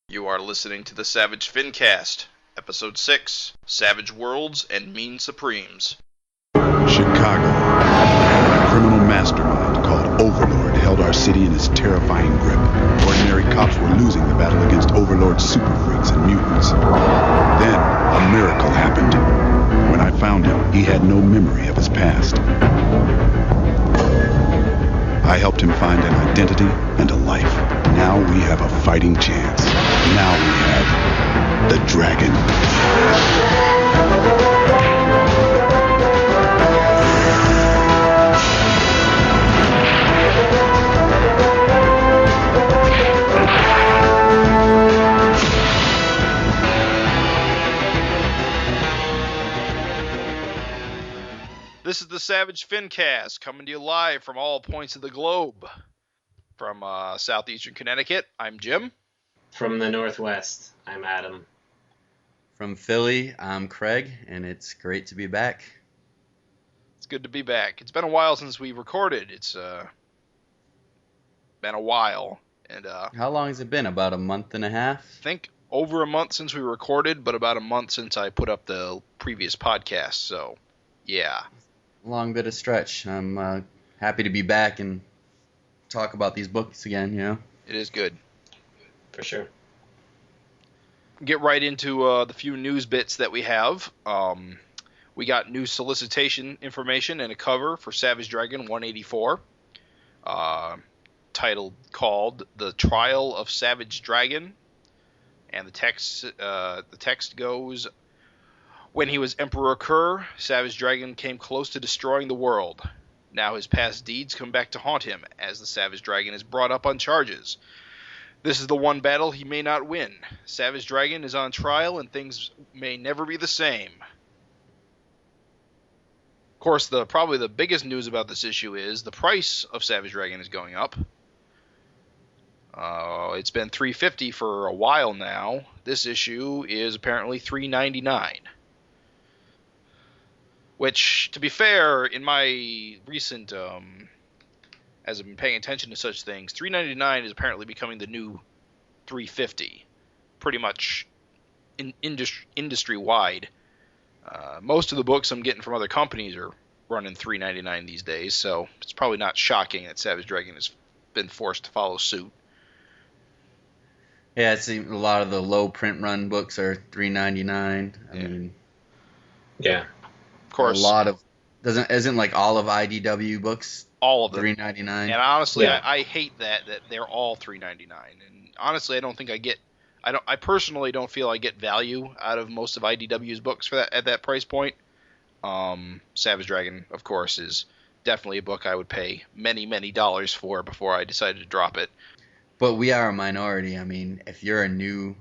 You are listening to the Savage FINcast, Episode 6, Savage Worlds and Mean Supremes. Chicago. A criminal mastermind called Overlord held our city in his terrifying grip. Ordinary cops were losing the battle against Overlord's super freaks and mutants. Then, a miracle happened. When I found him, he had no memory of his past. I helped him find an identity and a life. Now we have a fighting chance. Now we have the dragon. This is the Savage FINcast, coming to you live from all points of the globe. From southeastern Connecticut, I'm Jim. From the Northwest, I'm Adam. From Philly, I'm Craig, and it's great to be back. It's good to be back. It's been a while since we recorded. It's been a while. And How long has it been? About a month and a half? I think over a month since we recorded, but about a month since I put up the previous podcast, so yeah. Long bit of stretch. I'm happy to be back and talk about these books again, you know? It is good. For sure. Get right into the few news bits that we have. We got new solicitation information and a cover for Savage Dragon 184, called "The Trial of Savage Dragon," and the text goes: "When he was Emperor Kerr, Savage Dragon came close to destroying the world. Now his past deeds come back to haunt him as the Savage Dragon is brought up on charges. This is the one battle he may not win. Savage Dragon is on trial and things may never be the same." Of course, probably the biggest news about this issue is the price of Savage Dragon is going up. It's been $3.50 for a while now. This issue is apparently $3.99. Which, to be fair, in my recent, as I've been paying attention to such things, $3.99 is apparently becoming the new $3.50, pretty much industry-wide. Most of the books I'm getting from other companies are running $3.99 these days, so it's probably not shocking that Savage Dragon has been forced to follow suit. Yeah, it seems a lot of the low print run books are $3.99. I mean, Yeah. Of course, a lot of isn't like all of IDW books all of them $3.99. And honestly, Yeah. I hate that they're all $3.99. And honestly, I don't think I personally don't feel I get value out of most of IDW's books for that at that price point. Savage Dragon, of course, is definitely a book I would pay many, many dollars for before I decided to drop it. But we are a minority. I mean, if you're a new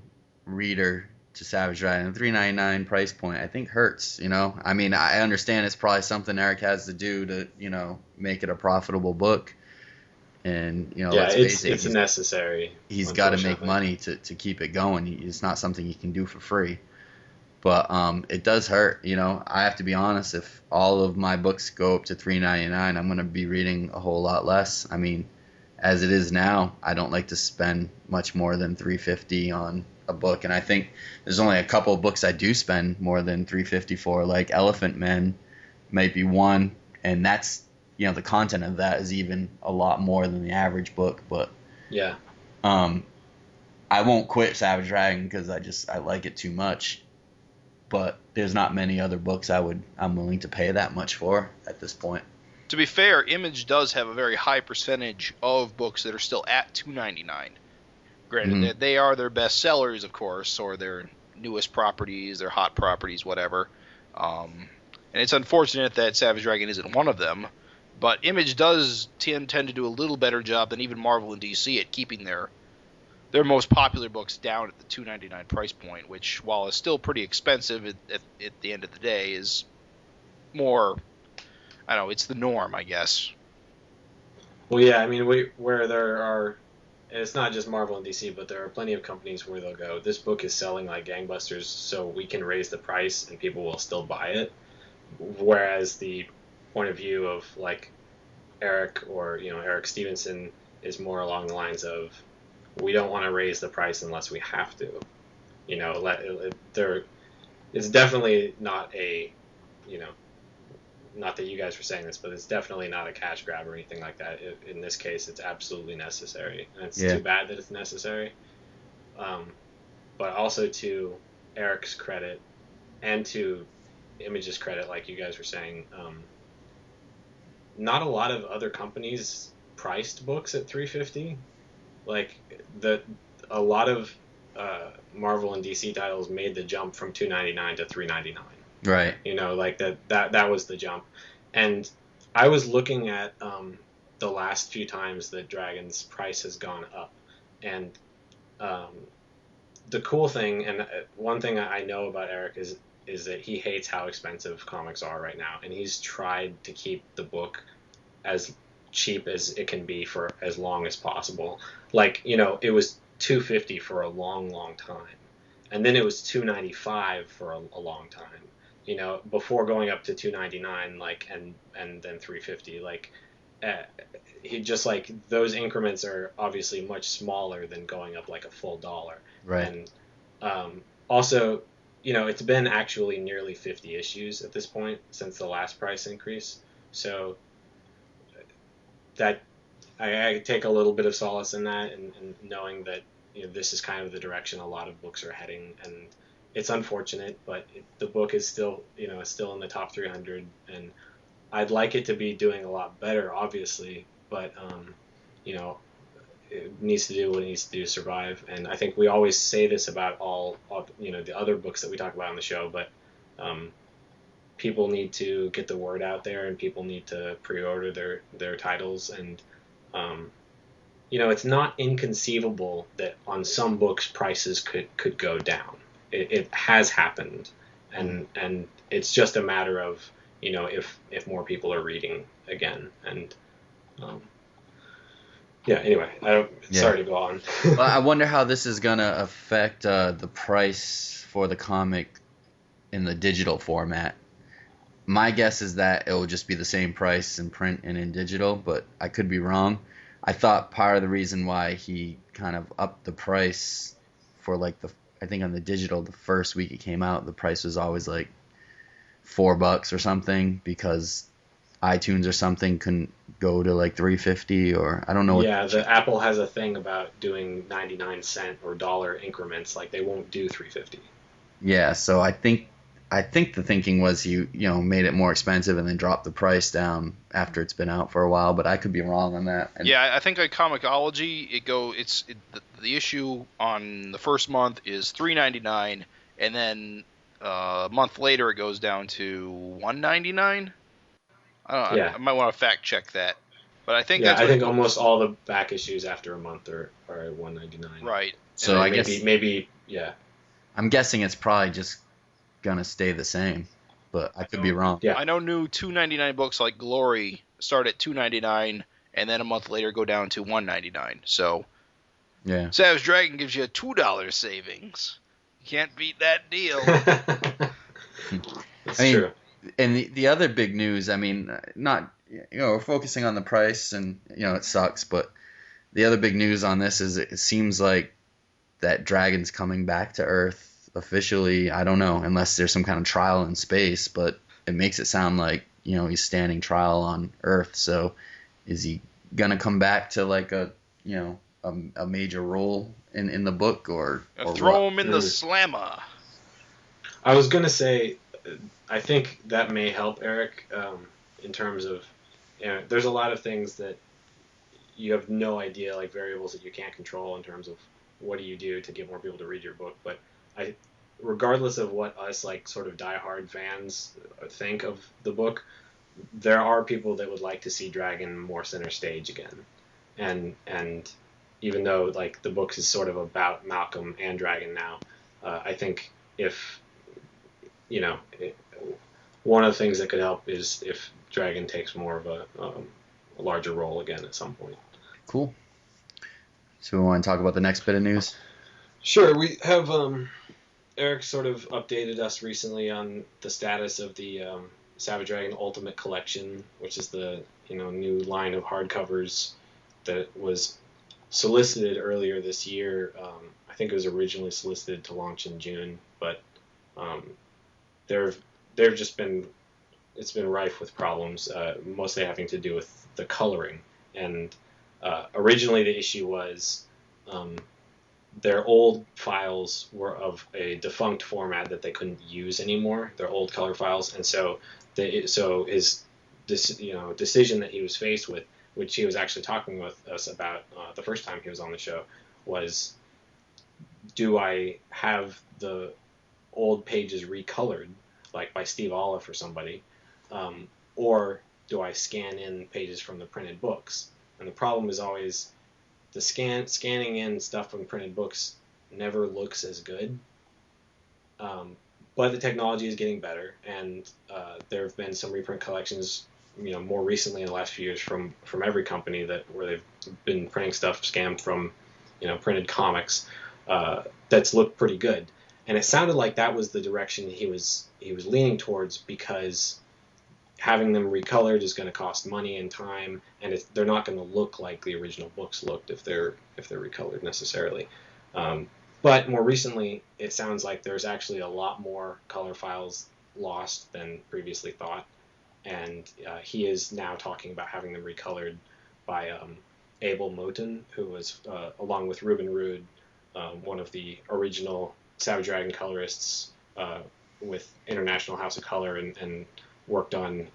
reader to Savage Dragon, the $3.99 price point, I think hurts, you know? I mean, I understand it's probably something Erik has to do to, you know, make it a profitable book. And, you know, Yeah, let's face it, it's necessary. he's got to make money to keep it going. It's not something he can do for free. But it does hurt, you know? I have to be honest, if all of my books go up to $3.99, I'm going to be reading a whole lot less. I mean, as it is now, I don't like to spend much more than $3.50 on a book, and I think there's only a couple of books I do spend more than $3.50 for, like Elephant Men might be one, and that's, you know, the content of that is even a lot more than the average book, but Yeah. I won't quit Savage Dragon because I like it too much, but there's not many other books I'm willing to pay that much for at this point. To be fair, Image does have a very high percentage of books that are still at $2.99. Granted, they are their best sellers, of course, or their newest properties, their hot properties, whatever. And it's unfortunate that Savage Dragon isn't one of them, but Image does tend to do a little better job than even Marvel and DC at keeping their most popular books down at the $2.99 price point, which, while is still pretty expensive at the end of the day, is more, I don't know, it's the norm, I guess. Well, yeah, I mean, where there are, and it's not just Marvel and DC, but there are plenty of companies where they'll go, this book is selling like gangbusters, so we can raise the price and people will still buy it. Whereas the point of view of like Erik or, you know, Erik Stevenson is more along the lines of, we don't want to raise the price unless we have to. You know, it's definitely not a, you know, not that you guys were saying this, but it's definitely not a cash grab or anything like that. In this case, it's absolutely necessary, and it's too bad that it's necessary. But also to Erik's credit and to Image's credit, like you guys were saying, not a lot of other companies priced books at $350. Like a lot of Marvel and DC titles made the jump from $299 to $399. Right. You know, like that was the jump. And I was looking at the last few times that Dragon's price has gone up, and the cool thing, and one thing I know about Erik is that he hates how expensive comics are right now, and he's tried to keep the book as cheap as it can be for as long as possible. Like, you know, it was $250 for a long time, and then it was $295 for a long time. You know, before going up to $299, like, and then $350, like, he just, like, those increments are obviously much smaller than going up like a full dollar. Right. And also, you know, it's been actually nearly 50 issues at this point since the last price increase. So that I take a little bit of solace in that, and knowing that, you know, this is kind of the direction a lot of books are heading, and it's unfortunate, but the book is still, you know, still in the top 300, and I'd like it to be doing a lot better, obviously, but you know, it needs to do what it needs to do to survive. And I think we always say this about all you know, the other books that we talk about on the show, but people need to get the word out there, and people need to pre-order their titles, and you know, it's not inconceivable that on some books prices could go down. It has happened, and it's just a matter of, you know, if more people are reading again. And anyway, sorry to go on. Well, I wonder how this is gonna affect the price for the comic in the digital format. My guess is that it will just be the same price in print and in digital, but I could be wrong. I thought part of the reason why he kind of upped the price for, like, I think on the digital, the first week it came out, the price was always like $4 or something, because iTunes or something couldn't go to like $3.50, or I don't know. Yeah, the Apple has a thing about doing 99-cent or dollar increments. Like, they won't do $3.50. Yeah, so I think the thinking was you made it more expensive and then dropped the price down after it's been out for a while, but I could be wrong on that. And yeah, I think on Comixology the issue on the first month is $3.99, and then a month later it goes down to $1.99. I don't know. Yeah. I might want to fact check that, but I think I think almost all the back issues after a month are at $1.99. Right. So I guess maybe I'm guessing it's probably just gonna stay the same, but I could be wrong. Yeah. I know new $2.99 books like Glory start at $2.99, and then a month later go down to $1.99. So yeah, Savage Dragon gives you a $2 savings. You can't beat that deal. That's true. And the other big news, I mean, not, we're focusing on the price, and it sucks, but the other big news on this is it seems like that Dragon's coming back to Earth officially. I don't know, unless there's some kind of trial in space, but it makes it sound like he's standing trial on Earth. So is he gonna come back to like a major role in the book, or throw what? him in the slammer? I was gonna say, I think that may help Erik in terms of, there's a lot of things that you have no idea, like variables that you can't control in terms of what do you do to get more people to read your book. But regardless of what us like sort of diehard fans think of the book, there are people that would like to see Dragon more center stage again. And even though like the book is sort of about Malcolm and Dragon now, I think if one of the things that could help is if Dragon takes more of a larger role again at some point. Cool. So we want to talk about the next bit of news? Sure. We have Erik sort of updated us recently on the status of the Savage Dragon Ultimate Collection, which is the new line of hardcovers that was solicited earlier this year. I think it was originally solicited to launch in June, but they've just been it's been rife with problems, mostly having to do with the coloring. And originally the issue was their old files were of a defunct format that they couldn't use anymore. Their old color files, and so his decision that he was faced with, which he was actually talking with us about the first time he was on the show, was, do I have the old pages recolored, like by Steve Olive or somebody, or do I scan in pages from the printed books? And the problem is always the scanning in stuff from printed books never looks as good. But the technology is getting better, and there have been some reprint collections, more recently in the last few years from every company where they've been printing stuff scanned from, printed comics that's looked pretty good. And it sounded like that was the direction he was leaning towards, because having them recolored is going to cost money and time, and they're not going to look like the original books looked if they're recolored necessarily. But more recently, it sounds like there's actually a lot more color files lost than previously thought, and he is now talking about having them recolored by Abel Moten, who was, along with Ruben Rude, one of the original Savage Dragon colorists with International House of Color, and worked on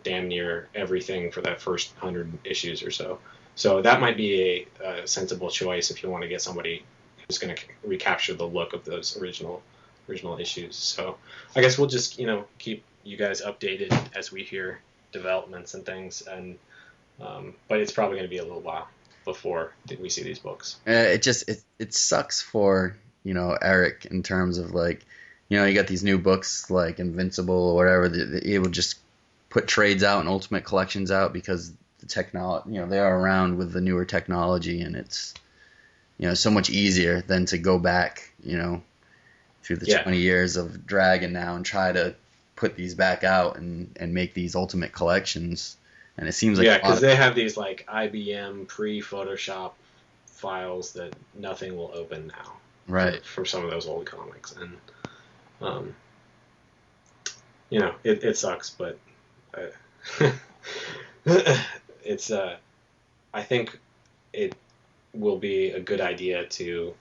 damn near everything for that first 100 issues or so. So that might be a sensible choice if you want to get somebody who's going to recapture the look of those original issues. So I guess we'll just keep you guys updated as we hear developments and things, and but it's probably going to be a little while before we see these books. It sucks for Erik, in terms of you got these new books like Invincible or whatever. It will just put trades out and Ultimate Collections out because the technology, they are around with the newer technology, and it's so much easier than to go back through the 20 years of Dragon now and try to put these back out and make these Ultimate Collections. And it seems like because they have these like IBM pre-Photoshop files that nothing will open now, right? For some of those old comics, and it sucks, but it's I think it will be a good idea to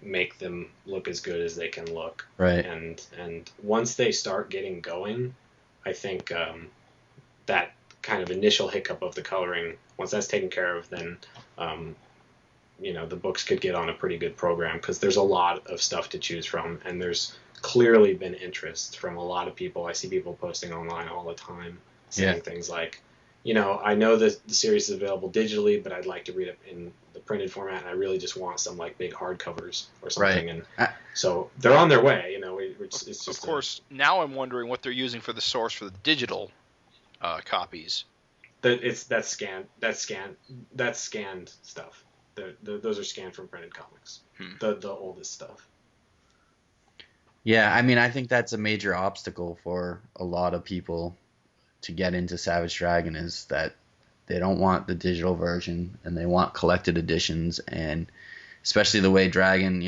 make them look as good as they can look, right? And once they start getting going, I think that kind of initial hiccup of the coloring, once that's taken care of, then the books could get on a pretty good program, because there's a lot of stuff to choose from, and there's clearly been interest from a lot of people. I see people posting online all the time saying things like, I know the series is available digitally, but I'd like to read it in the printed format, and I really just want some like big hardcovers or something. Right. And so they're on their way. It's just of course. Now I'm wondering what they're using for the source for the digital copies. That's scanned stuff. Those are scanned from printed comics. The oldest stuff. Yeah, I think that's a major obstacle for a lot of people to get into Savage Dragon, is that they don't want the digital version and they want collected editions, and especially the way Dragon,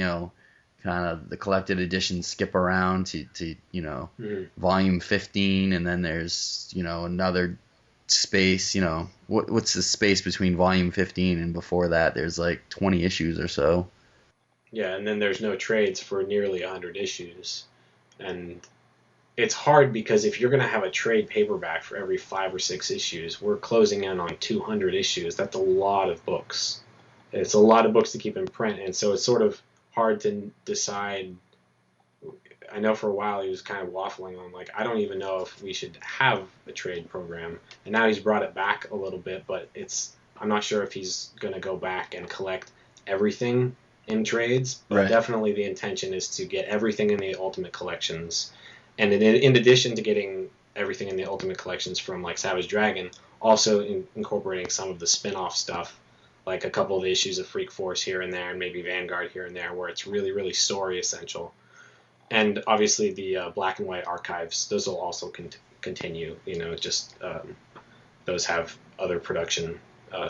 kind of the collected editions skip around to volume 15, and then there's, another space, what's the space between volume 15 and before that? There's like 20 issues or so. Yeah, and then there's no trades for nearly 100 issues. And it's hard, because if you're going to have a trade paperback for every 5 or 6 issues, we're closing in on 200 issues. That's a lot of books. It's a lot of books to keep in print, and so it's sort of hard to decide. I know for a while he was kind of waffling on, I don't even know if we should have a trade program. And now he's brought it back a little bit, but I'm not sure if he's going to go back and collect everything in trades. But definitely the intention is to get everything in the Ultimate Collections. And in addition to getting everything in the Ultimate Collections from Savage Dragon, also incorporating some of the spin-off stuff, like a couple of the issues of Freak Force here and there, and maybe Vanguard here and there, where it's really, really story essential. And obviously the black and white archives, those will also continue. Those have other production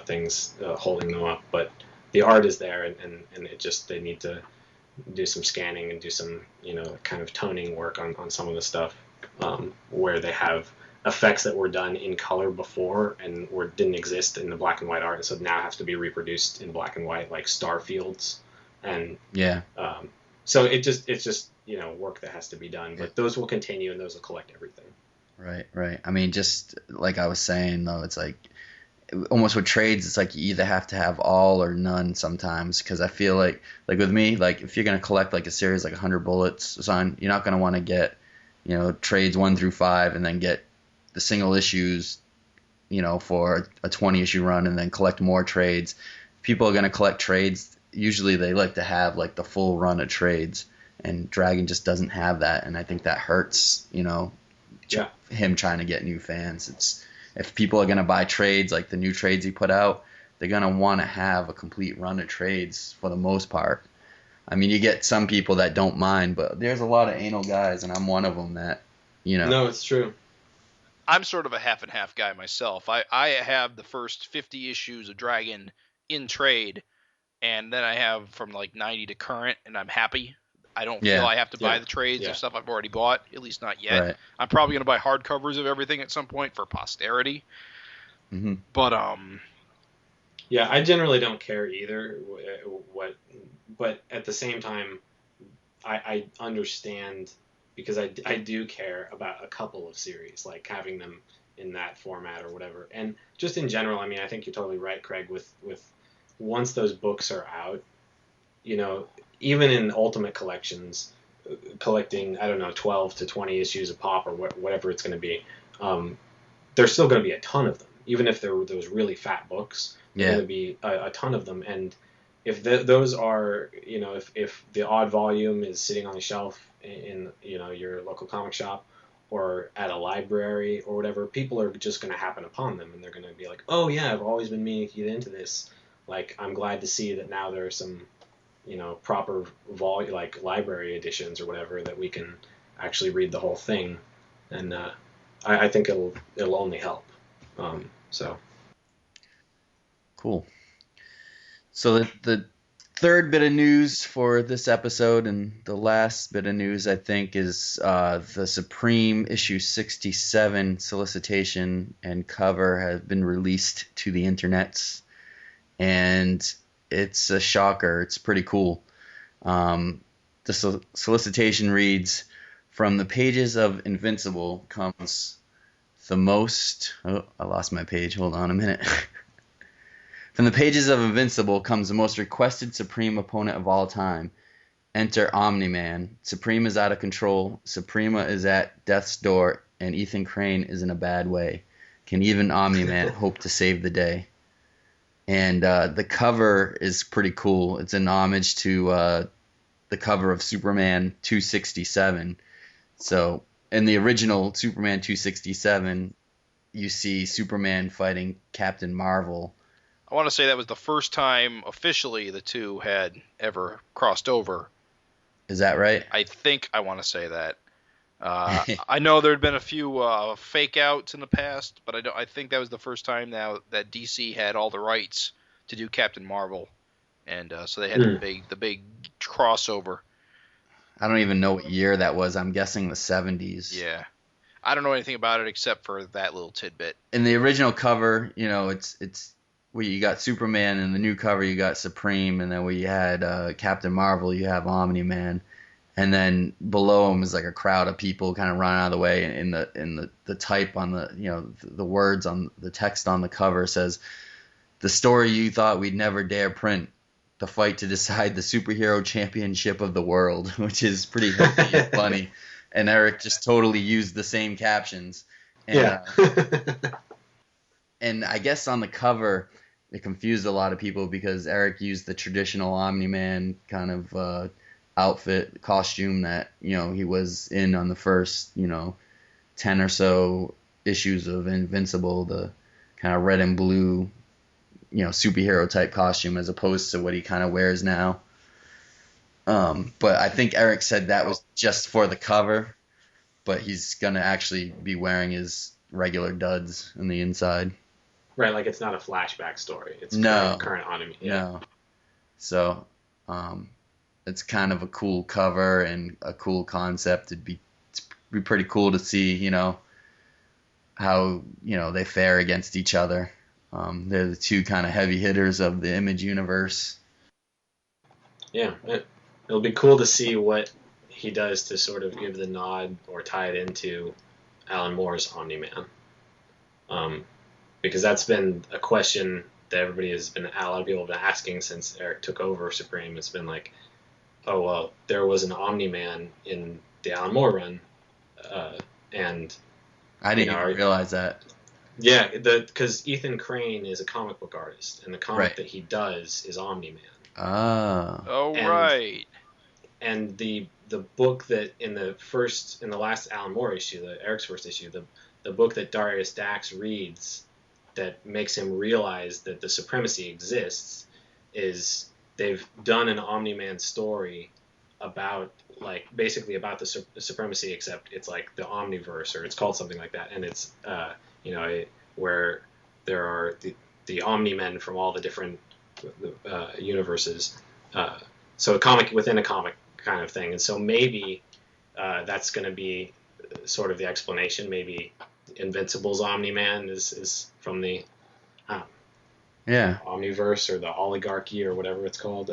things holding them up. But the art is there, and it just, they need to do some scanning and do some, kind of toning work on some of the stuff, where they have effects that were done in color before and didn't exist in the black and white art, and so now have to be reproduced in black and white, like star fields, and so it's just work that has to be done, but those will continue and those will collect everything. Right. I mean, just like I was saying though, it's like almost with trades, it's like you either have to have all or none sometimes, because I feel like with me, like if you're gonna collect like a series like 100 bullets or something, you're not gonna want to get trades 1 through 5 and then get the single issues for a 20 issue run and then collect more trades. People are gonna collect trades, usually they like to have like the full run of trades, and Dragon just doesn't have that, and I think that hurts him trying to get new fans. If people are going to buy trades, like the new trades he put out, they're going to want to have a complete run of trades for the most part. I mean, you get some people that don't mind, but there's a lot of anal guys, and I'm one of them that, No, it's true. I'm sort of a half and half guy myself. I have the first 50 issues of Dragon in trade, and then I have from like 90 to current, and I'm happy. I don't feel I have to buy the trades of stuff I've already bought, at least not yet. Right. I'm probably going to buy hardcovers of everything at some point for posterity. Mm-hmm. But yeah, I generally don't care either. But at the same time, I understand, because I do care about a couple of series, like having them in that format or whatever. And just in general, I mean, I think you're totally right, Craig. With once those books are out, even in Ultimate collections, collecting, I don't know, 12 to 20 issues of Pop or whatever it's going to be, there's still going to be a ton of them. Even if they're those really fat books, there's going to be a ton of them. And if those are, if the odd volume is sitting on the shelf in your local comic shop or at a library or whatever, people are just going to happen upon them, and they're going to be like, oh yeah, I've always been meaning to get into this. Like, I'm glad to see that now there are some proper volume, like library editions or whatever, that we can actually read the whole thing, and I think it'll only help. So cool. So the third bit of news for this episode, and the last bit of news, I think, is the Supreme issue 67 solicitation and cover has been released to the internets, and it's a shocker. It's pretty cool. The solicitation reads, "From the pages of Invincible comes the most..." Oh, I lost my page. Hold on a minute. "From the pages of Invincible comes the most requested Supreme opponent of all time. Enter Omni-Man. Supreme is out of control. Suprema is at death's door, and Ethan Crane is in a bad way. Can even Omni-Man hope to save the day?" And the cover is pretty cool. It's an homage to the cover of Superman 267. So in the original Superman 267, you see Superman fighting Captain Marvel. I want to say that was the first time officially the two had ever crossed over. Is that right? I want to say that. I know there had been a few fake outs in the past, but I think that was the first time now that DC had all the rights to do Captain Marvel, and so they had the big crossover. I don't even know what year that was. I'm guessing the 70s. Yeah, I don't know anything about it except for that little tidbit. In the original cover, it's where you got Superman. In the new cover, you got Supreme, and then where you had Captain Marvel, you have Omni-Man. And then below him is like a crowd of people kind of running out of the way. And in the type on the words on the text on the cover says, "The story you thought we'd never dare print, the fight to decide the superhero championship of the world," which is pretty healthy and funny. And Erik just totally used the same captions. And, and I guess on the cover, it confused a lot of people because Erik used the traditional Omni-Man kind of outfit, costume that he was in on the first 10 or so issues of Invincible, the kind of red and blue superhero type costume, as opposed to what he kind of wears now. But I think Erik said that was just for the cover, but he's gonna actually be wearing his regular duds on the inside. Right, like it's not a flashback story. It's current Omni. No. So it's kind of a cool cover and a cool concept. It'd be pretty cool to see, how they fare against each other. They're the two kind of heavy hitters of the Image universe. Yeah, it'll be cool to see what he does to sort of give the nod or tie it into Alan Moore's Omni-Man. Because that's been a question that a lot of people have been asking since Erik took over Supreme. It's been like, oh, well, there was an Omni-Man in the Alan Moore run, and I didn't even realize that. Yeah, because Ethan Crane is a comic book artist, and the comic that he does is Omni-Man. Oh, right. And the book that in the last Alan Moore issue, Erik's first issue, the book that Darius Dax reads that makes him realize that the supremacy exists is they've done an Omni-Man story about basically about the supremacy, except it's like the Omniverse, or it's called something like that, and it's where there are the Omni-Men from all the different universes. So a comic within a comic kind of thing, and so maybe that's going to be sort of the explanation. Maybe Invincible's Omni-Man is from the Omniverse or the Oligarchy or whatever it's called.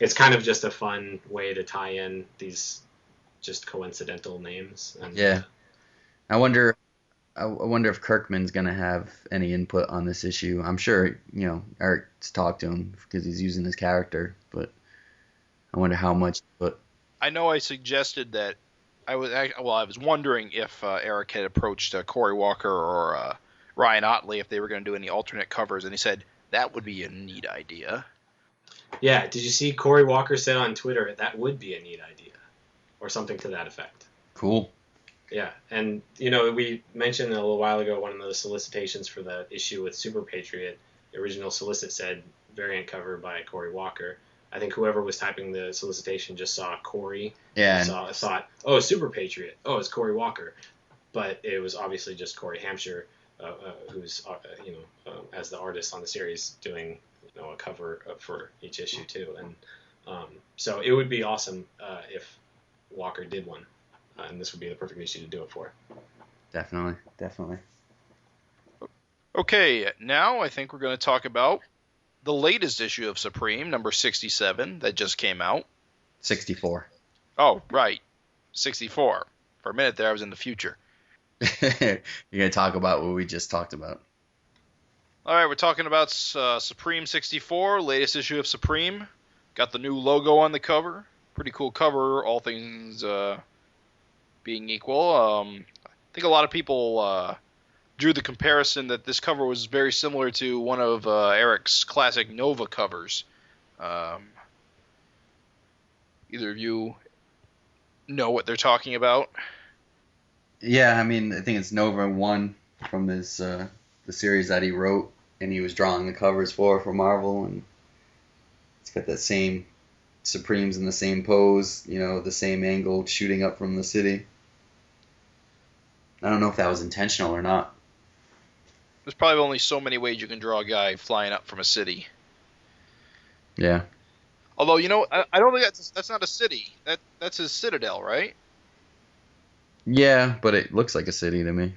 It's kind of just a fun way to tie in these just coincidental names. And, I wonder if Kirkman's going to have any input on this issue. I'm sure, Erik's talked to him because he's using his character, but I wonder how much. But I know I suggested that I was wondering if Erik had approached Cory Walker or Ryan Ottley if they were going to do any alternate covers, and he said that would be a neat idea. Yeah, did you see Cory Walker said on Twitter that would be a neat idea, or something to that effect? Cool. Yeah, and we mentioned a little while ago one of the solicitations for the issue with Super Patriot. The original solicit said variant cover by Cory Walker. I think whoever was typing the solicitation just saw Cory. Yeah. Thought, oh, Super Patriot. Oh, it's Cory Walker. But it was obviously just Corey Hampshire, who's as the artist on the series doing a cover for each issue too. And so it would be awesome if Walker did one. And this would be the perfect issue to do it for. Definitely. Okay, now I think we're going to talk about the latest issue of Supreme, number 67, that just came out. 64. Oh, right. 64. For a minute there, I was in the future. You're going to talk about what we just talked about. All right, we're talking about Supreme 64, latest issue of Supreme. Got the new logo on the cover. Pretty cool cover, all things being equal. I think a lot of people drew the comparison that this cover was very similar to one of Erik's classic Nova covers. Either of you know what they're talking about? Yeah, I mean, I think it's Nova 1 from this the series that he wrote, and he was drawing the covers for Marvel, and it's got that same Supremes in the same pose, the same angle shooting up from the city. I don't know if that was intentional or not. There's probably only so many ways you can draw a guy flying up from a city. Yeah. Although, I don't think that's not a city. That's his citadel, right? Yeah, but it looks like a city to me.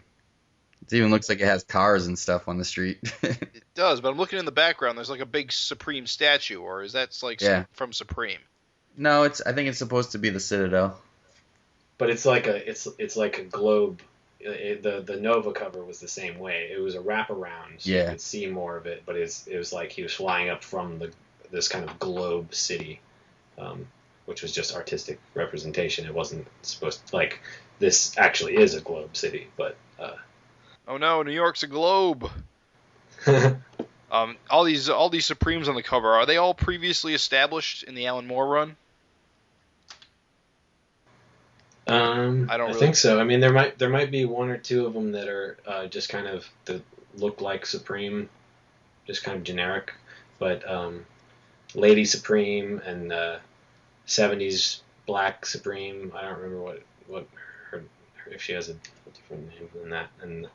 It even looks like it has cars and stuff on the street. It does, but I'm looking in the background. There's like a big Supreme statue, or is that from Supreme? No, I think it's supposed to be the Citadel. But it's like a globe. The Nova cover was the same way. It was a wraparound, so you could see more of it. But it was like he was flying up from this kind of globe city, which was just artistic representation. It wasn't supposed to, this actually is a globe city, but. Oh no, New York's a globe. All these Supremes on the cover, are they all previously established in the Alan Moore run? I think so. I mean, there might be one or two of them that are just kind of that look like Supreme, just kind of generic. But Lady Supreme and 70s Black Supreme, I don't remember what her if she has a different name than that. And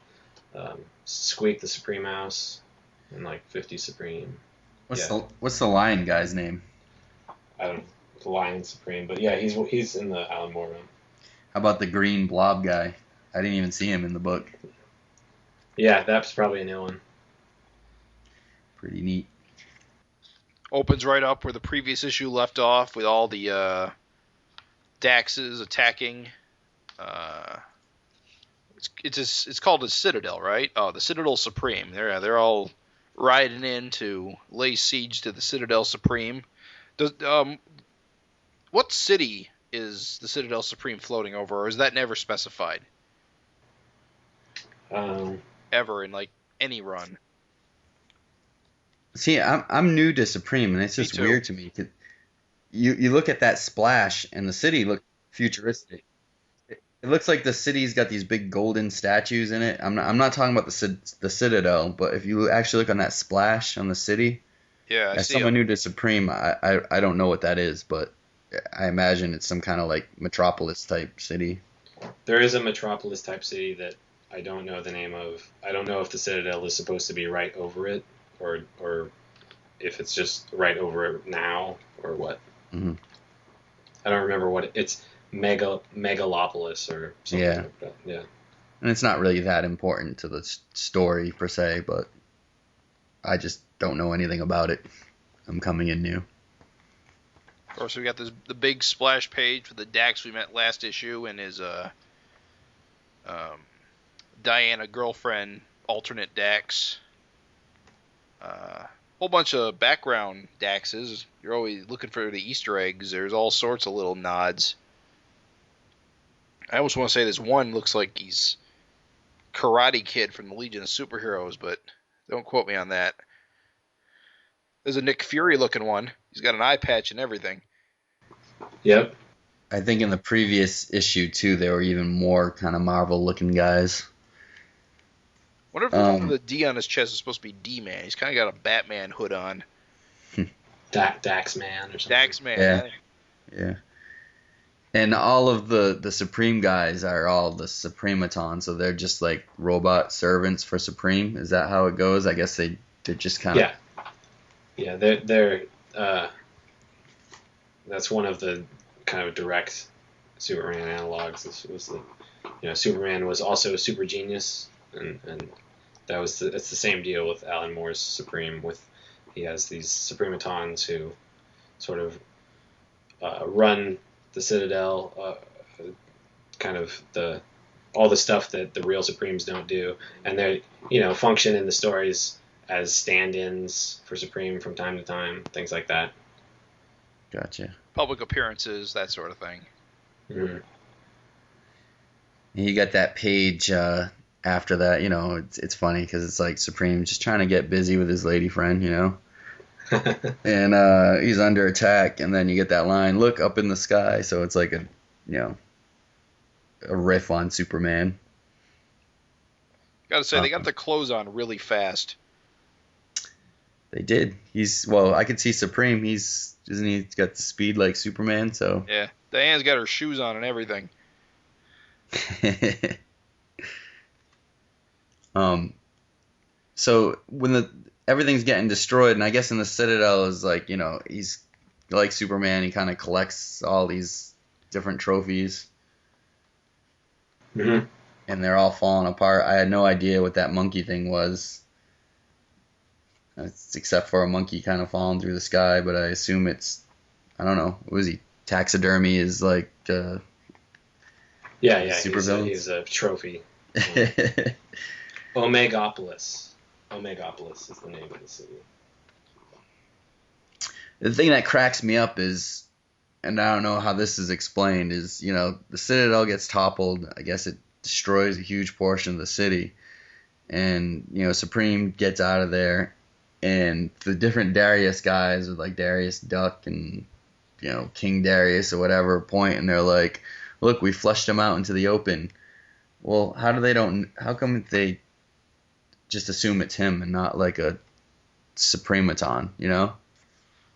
Squeak the Supreme Mouse and 50 Supreme. What's the lion guy's name? I don't know, the Lion Supreme, but yeah, he's in the Alan Moore run. How about the green blob guy? I didn't even see him in the book. Yeah, that's probably a new one. Pretty neat. Opens right up where the previous issue left off with all the Daxes attacking. It's called a Citadel, right? Oh, the Citadel Supreme. They're all riding in to lay siege to the Citadel Supreme. What city is the Citadel Supreme floating over, or is that never specified? Ever in like any run. See, I'm new to Supreme, and it's just weird to me. You look at that splash, and the city looks futuristic. It looks like the city's got these big golden statues in it. I'm not talking about the Citadel, but if you actually look on that splash on the city, yeah, as someone new to Supreme, I don't know what that is, but I imagine it's some kind of like metropolis type city. There is a metropolis type city that I don't know the name of. I don't know if the Citadel is supposed to be right over it, or if it's just right over it now, or what. Mm-hmm. I don't remember what it's. Megalopolis or something like that. Yeah. And it's not really that important to the story per se, but I just don't know anything about it. I'm coming in new. Of course, we got the big splash page for the Dax we met last issue and his Diana girlfriend alternate Dax. Whole bunch of background Daxes. You're always looking for the Easter eggs. There's all sorts of little nods. I almost want to say this one looks like he's Karate Kid from the Legion of Superheroes, but don't quote me on that. There's a Nick Fury looking one. He's got an eye patch and everything. Yep. I think in the previous issue, too, there were even more kind of Marvel looking guys. Wonder if the D on his chest is supposed to be D-Man. He's kind of got a Batman hood on. Daxman or something. Daxman. Yeah. And all of the Supreme guys are all the Suprematons, so they're just like robot servants for Supreme. Is that how it goes? I guess they're just kind of... Yeah, they're that's one of the kind of direct Superman analogs. This was Superman was also a super genius, and it's the same deal with Alan Moore's Supreme. He has these Suprematons who sort of run the Citadel, kind of all the stuff that the real Supremes don't do, and they function in the stories as stand-ins for Supreme from time to time, things like that. Gotcha. Public appearances, that sort of thing. Mm-hmm. You got that page after that. It's funny because it's like Supreme just trying to get busy with his lady friend, and he's under attack, and then you get that line, "Look up in the sky." So it's like a riff on Superman. Gotta say, they got the clothes on really fast. They did. I could see Supreme. He's got the speed like Superman. So yeah, Diana's got her shoes on and everything. So when everything's getting destroyed, and I guess in the Citadel is like, he's like Superman. He kind of collects all these different trophies. Mm-hmm. And they're all falling apart. I had no idea what that monkey thing was, except for a monkey kind of falling through the sky. But I assume it's, I don't know. Was he taxidermy? Is like super villain. He's a trophy. Omegopolis. Omegopolis is the name of the city. The thing that cracks me up is, and I don't know how this is explained, is, the Citadel gets toppled. I guess it destroys a huge portion of the city. And, Supreme gets out of there. And the different Darius guys with like Darius Duck and, King Darius or whatever point, and they're like, look, we flushed him out into the open. Well, how come they just assume it's him and not like a Suprematon,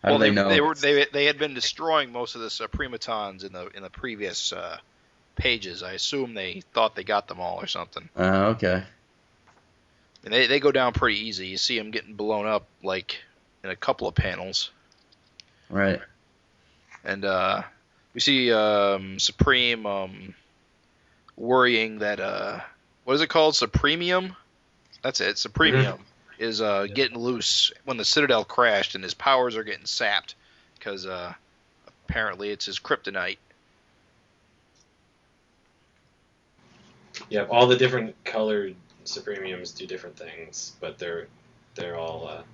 How do they know? They had been destroying most of the Suprematons in the previous pages. I assume they thought they got them all or something. Okay. And they go down pretty easy. You see them getting blown up like in a couple of panels. Right. And we see Supreme worrying that what is it called? Supremium? That's it. Supremium is getting loose when the Citadel crashed, and his powers are getting sapped because apparently it's his kryptonite. Yep, all the different colored Supremiums do different things, but they're all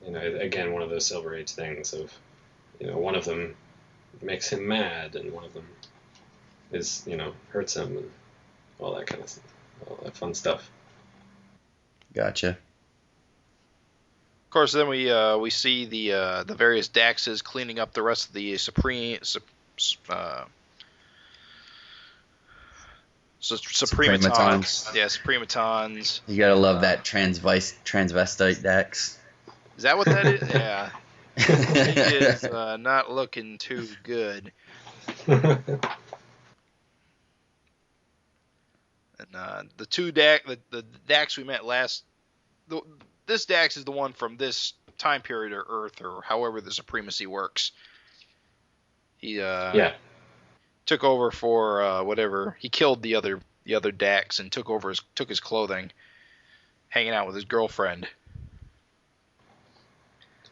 again, one of those Silver Age things of, one of them makes him mad, and one of them is, hurts him, and all that kind of stuff, all that fun stuff. Gotcha. Of course, then we see the various Daxes cleaning up the rest of the Suprematons. Yeah, Suprematons. You gotta love that transvestite Dax. Is that what that is? Yeah. He is not looking too good. And the two Dax, the Dax we met last, this Dax is the one from this time period or Earth or however the supremacy works. He took over for whatever. He killed the other Dax and took his clothing, hanging out with his girlfriend.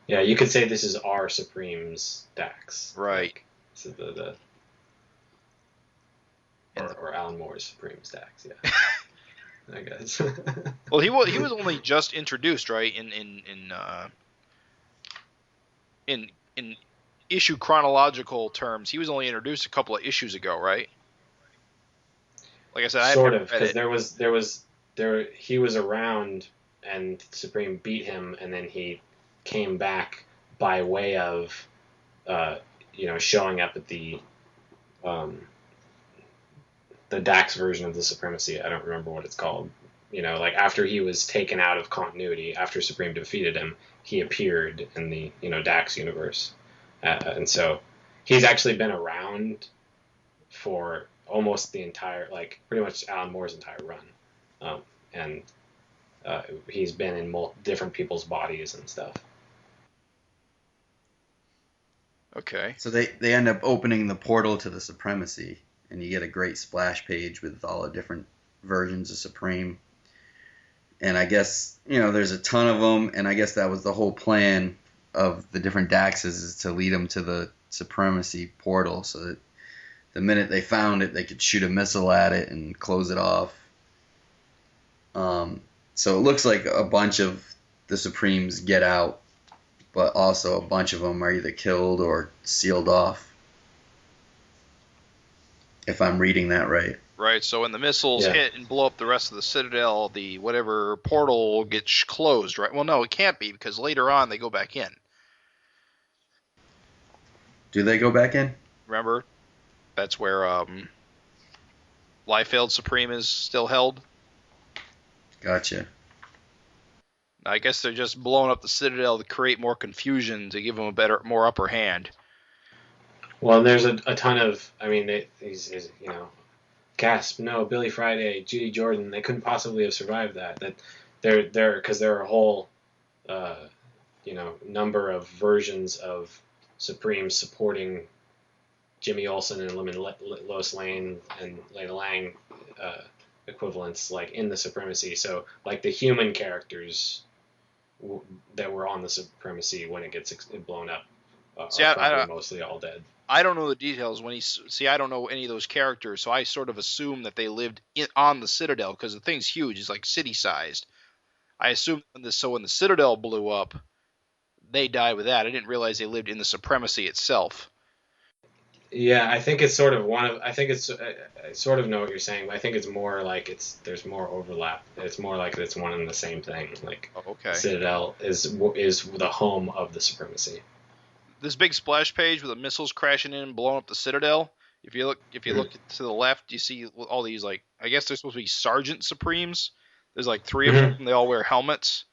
Yeah, you could say this is our Supreme's Dax. Right. So or Alan Moore's Supreme's Dax, yeah. I guess. Well, he was only just introduced, right? In issue chronological terms, he was only introduced a couple of issues ago, right? Like I said, sort of, because he was around and Supreme beat him, and then he came back by way of showing up at the Dax version of the Supremacy. I don't remember what it's called. Like after he was taken out of continuity, after Supreme defeated him, he appeared in the Dax universe, and so he's actually been around for almost the entire, like pretty much Alan Moore's entire run, and he's been in different people's bodies and stuff. Okay. So they end up opening the portal to the Supremacy, and you get a great splash page with all the different versions of Supreme. And I guess, there's a ton of them, and I guess that was the whole plan of the different Daxes, is to lead them to the Supremacy portal so that the minute they found it, they could shoot a missile at it and close it off. So it looks like a bunch of the Supremes get out, but also a bunch of them are either killed or sealed off, if I'm reading that right. Right, so when the missiles hit and blow up the rest of the Citadel, the whatever portal gets closed, right? Well, no, it can't be, because later on they go back in. Do they go back in? Remember? That's where Liefeld Supreme is still held. Gotcha. I guess they're just blowing up the Citadel to create more confusion, to give them a more upper hand. Well, there's a ton of, Gasp, no, Billy Friday, Judy Jordan, they couldn't possibly have survived that. That because there are a whole, number of versions of Supreme supporting Jimmy Olsen and Lois Lane and Lena Lang equivalents, like in the Supremacy. So, like the human characters that were on the Supremacy when it gets blown up are probably mostly all dead. I don't know the details. I don't know any of those characters, so I sort of assume that they lived on the Citadel, because the thing's huge. It's like city-sized. I assume when the Citadel blew up, they died with that. I didn't realize they lived in the Supremacy itself. Yeah, I think it's sort of I sort of know what you're saying, but I think it's more like there's more overlap. It's more like it's one and the same thing. Like, okay. Citadel is the home of the Supremacy. This big splash page with the missiles crashing in and blowing up the Citadel. If you look to the left, you see all these, like, I guess they're supposed to be Sergeant Supremes. There's like 3 of them. And they all wear helmets.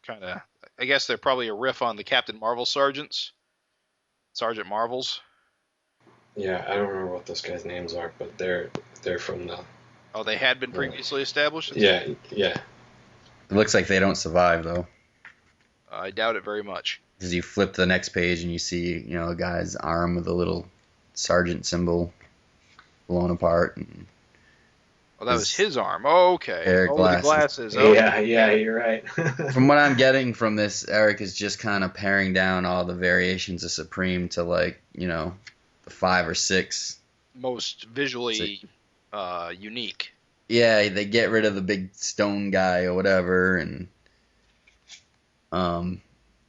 Kind of, I guess they're probably a riff on the Captain Marvel Sergeants. Sergeant Marvels. Yeah, I don't remember what those guys' names are, but they're from the. Oh, they had been previously established. Yeah. It looks like they don't survive, though. I doubt it very much. Because you flip to the next page and you see, a guy's arm with a little sergeant symbol blown apart. And that was his arm. Oh, okay. Erik The glasses. Yeah, Okay. yeah, you're right. From what I'm getting from this, Erik is just kind of paring down all the variations of Supreme to, the 5 or 6. Most visually unique. Yeah, they get rid of the big stone guy or whatever, and I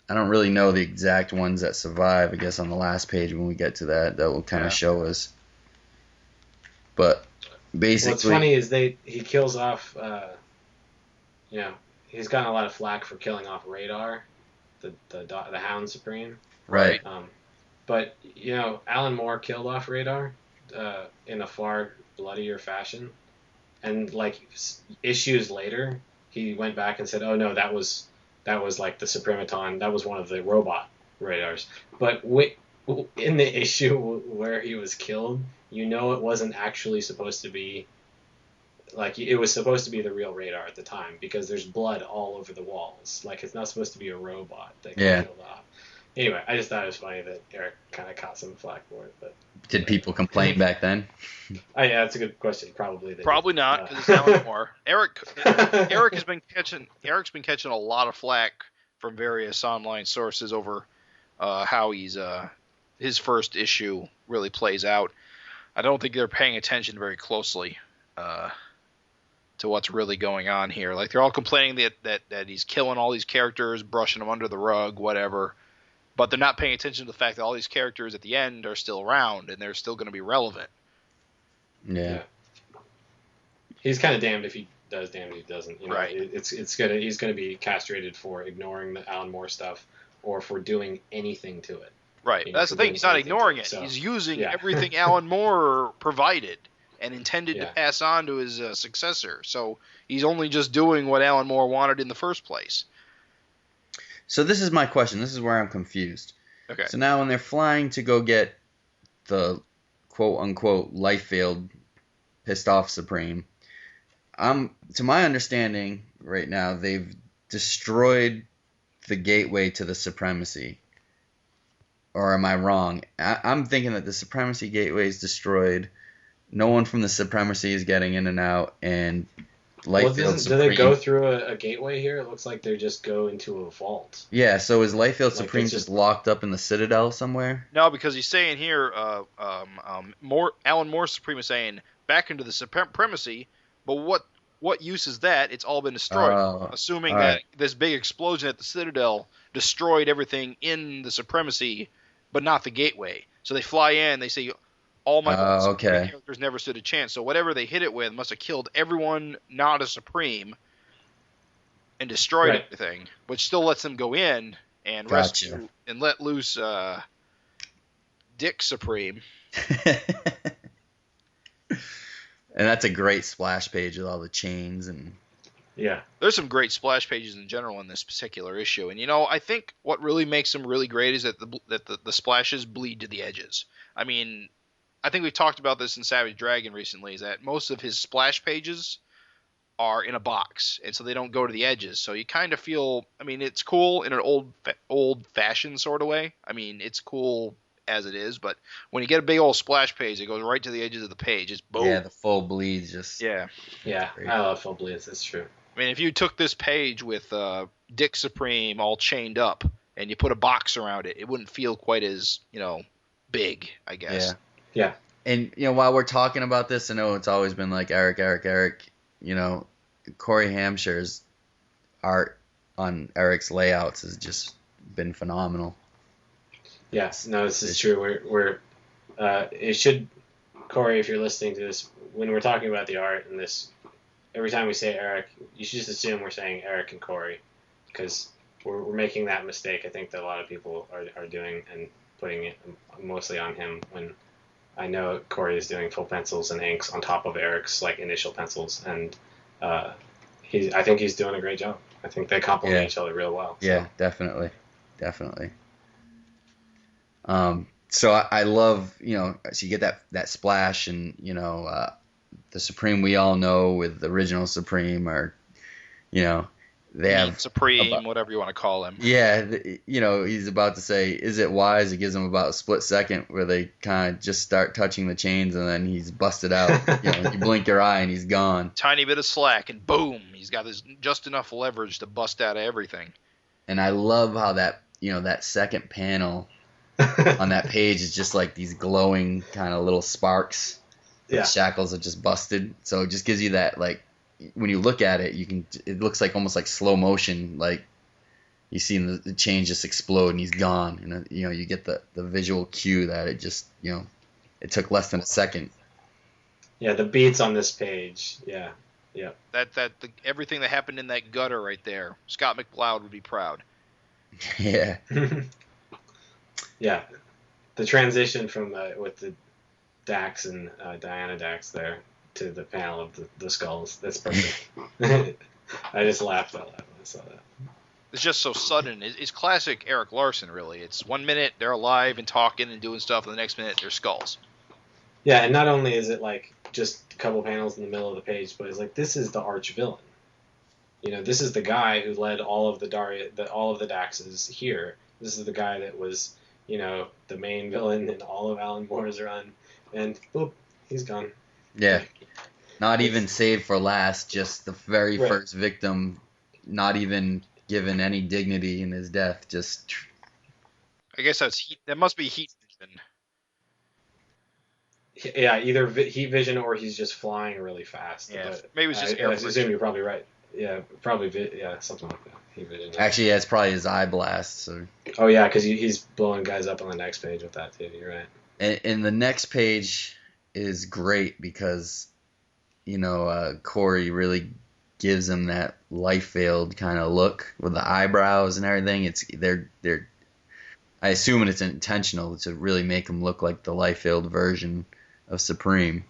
don't really know the exact ones that survive. I guess on the last page when we get to that will kind of show us. But basically, what's funny is he kills off. He's gotten a lot of flack for killing off Radar, the Hound Supreme. Right. But Alan Moore killed off Radar in a far bloodier fashion, and issues later, he went back and said, "Oh no, that was like the Suprematon. That was one of the robot radars." But in the issue where he was killed, it wasn't actually supposed to be. It was supposed to be the real radar at the time because there's blood all over the walls. It's not supposed to be a robot that got killed off. Anyway, I just thought it was funny that Erik kind of caught some flack for it. But did people complain back then? Yeah, that's a good question. Probably not, because it's Alan Moore. Erik's been catching a lot of flack from various online sources over how his first issue really plays out. I don't think they're paying attention very closely to what's really going on here. They're all complaining that he's killing all these characters, brushing them under the rug, whatever. But they're not paying attention to the fact that all these characters at the end are still around and they're still going to be relevant. Yeah. He's kind of damned if he does, damned if he doesn't. Right. He's gonna be castrated for ignoring the Alan Moore stuff or for doing anything to it. Right. That's the thing. He's not ignoring it. So, he's using everything Alan Moore provided and intended to pass on to his successor. So he's only just doing what Alan Moore wanted in the first place. So this is my question. This is where I'm confused. Okay. So now when they're flying to go get the quote-unquote life-veiled, pissed-off Supreme, to my understanding right now, they've destroyed the gateway to the Supremacy. Or am I wrong? I'm thinking that the Supremacy gateway is destroyed. No one from the Supremacy is getting in and out, and Life-Veiled Supreme... Do they go through a gateway here? It looks like they just go into a vault. Yeah, so is Life-Veiled Supreme just locked up in the Citadel somewhere? No, because he's saying here, Alan Moore Supreme is saying, back into the Supremacy, but what use is that? It's all been destroyed. Assuming that this big explosion at the Citadel destroyed everything in the Supremacy, but not the gateway. So they fly in, they say, all my characters never stood a chance. So whatever they hit it with must have killed everyone not a Supreme and destroyed everything, which still lets them go in and rescue and let loose Dick Supreme. And that's a great splash page with all the chains and... Yeah. There's some great splash pages in general in this particular issue. And, I think what really makes them really great is that the splashes bleed to the edges. I mean, I think we've talked about this in Savage Dragon recently, is that most of his splash pages are in a box, and so they don't go to the edges. So you kind of feel, I mean, it's cool in an old-fashioned sort of way. I mean, it's cool as it is, but when you get a big old splash page, it goes right to the edges of the page. It's boom. Yeah, the full bleeds just... Yeah, I love full bleeds. That's true. I mean, if you took this page with Dick Supreme all chained up and you put a box around it, it wouldn't feel quite as, big, I guess. Yeah. And, while we're talking about this, I know it's always been like Erik. Corey Hampshire's art on Erik's layouts has just been phenomenal. Yes, no, this is true. It should, Corey, if you're listening to this, when we're talking about the art and this, every time we say Erik, you should just assume we're saying Erik and Corey, because we're making that mistake. I think that a lot of people are doing and putting it mostly on him when I know Corey is doing full pencils and inks on top of Erik's initial pencils, and I think he's doing a great job. I think they complement each other real well. So. Yeah, definitely. So I love, so you get that splash and, the Supreme we all know with the original Supreme are, they have Supreme, whatever you want to call him. Yeah, he's about to say, "Is it wise?" It gives him about a split second where they kind of just start touching the chains, and then he's busted out. You blink your eye and he's gone. Tiny bit of slack, and boom, he's got just enough leverage to bust out of everything. And I love how that that second panel on that page is just like these glowing kind of little sparks. Yeah. The shackles are just busted, so it just gives you that, like, when you look at it, it looks like almost like slow motion, like you see the chain just explode and he's gone, and you get the visual cue that it just it took less than a second. Yeah, the beats on this page. Yeah. Everything that happened in that gutter right there, Scott McCloud would be proud. Yeah. Yeah, the transition from with the Dax and Diana Dax there to the panel of the skulls. That's perfect. I just laughed out loud when I saw that. It's just so sudden. It's classic Erik Larsen, really. It's 1 minute they're alive and talking and doing stuff, and the next minute they're skulls. Yeah, and not only is it like just a couple panels in the middle of the page, but it's like, this is the arch villain. This is the guy who led all of the Daxes here. This is the guy that was, the main villain in all of Alan Moore's run, and boop, he's gone. Yeah. Not even saved for last, just the very first victim, not even given any dignity in his death, just... I guess that must be heat vision. Yeah, either heat vision or he's just flying really fast. Yeah, but maybe it's just air friction. I assume you're probably right. Yeah, probably, something like that. Heat vision. Actually, that's probably his eye blast. So. Oh, yeah, because he's blowing guys up on the next page with that, too. You're right. And the next page is great because, Corey really gives him that life-veiled kind of look with the eyebrows and everything. They're I assume it's intentional to really make him look like the life-veiled version of Supreme.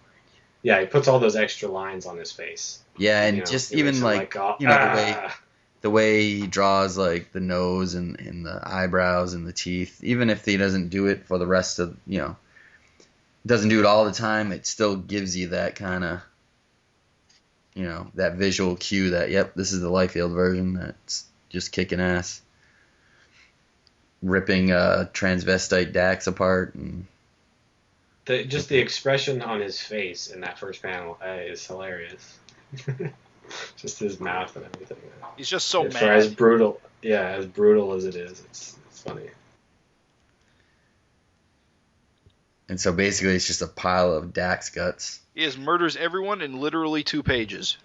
Yeah, he puts all those extra lines on his face. Yeah, and just even like the way he draws like the nose and the eyebrows and the teeth, even if he doesn't do it for the rest of, doesn't do it all the time, it still gives you that kind of, that visual cue that, yep, this is the life-veiled version that's just kicking ass. Ripping transvestite Dax apart. And just the expression on his face in that first panel is hilarious. Just his mouth and everything. He's just so mad. For as brutal as it is, it's funny. And so basically it's just a pile of Dax guts. He just murders everyone in literally 2 pages.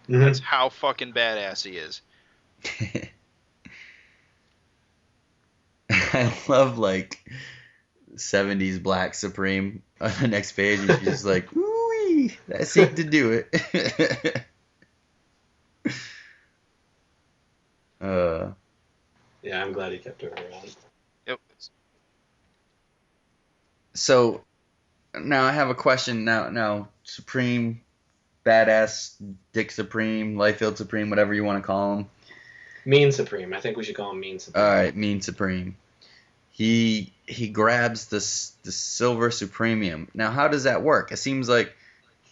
Mm-hmm. That's how fucking badass he is. I love, like, 70s Black Supreme on the next page. And she's just like, ooh, that seemed to do it. Yeah, I'm glad he kept her around. Yep. So, now I have a question. Now, Supreme, badass, Dick Supreme, Liefeld Supreme, whatever you want to call him. Mean Supreme. I think we should call him Mean Supreme. All right, Mean Supreme. He grabs the Silver Supremium. Now, how does that work? It seems like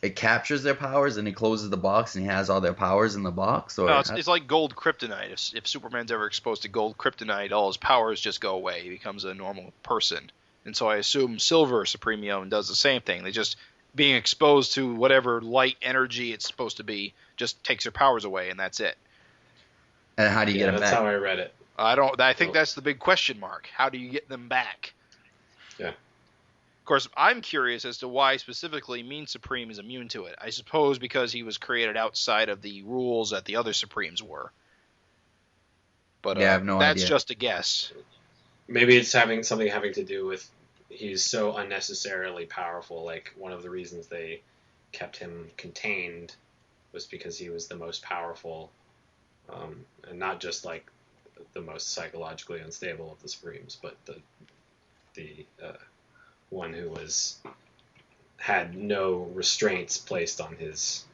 it captures their powers and he closes the box and he has all their powers in the box. Or no, it's like gold kryptonite. If Superman's ever exposed to gold kryptonite, all his powers just go away. He becomes a normal person. And so I assume Silver Supremium does the same thing. They just, being exposed to whatever light energy it's supposed to be, just takes their powers away, and that's it. And how do you get them back? That's how I read it. I think that's the big question mark. How do you get them back? Yeah. Of course, I'm curious as to why specifically Mean Supreme is immune to it. I suppose because he was created outside of the rules that the other Supremes were. But yeah, I have no idea. That's just a guess. Maybe it's having to do with he's so unnecessarily powerful. Like, one of the reasons they kept him contained was because he was the most powerful, and not just like the most psychologically unstable of the Supremes, but the one who had no restraints placed on his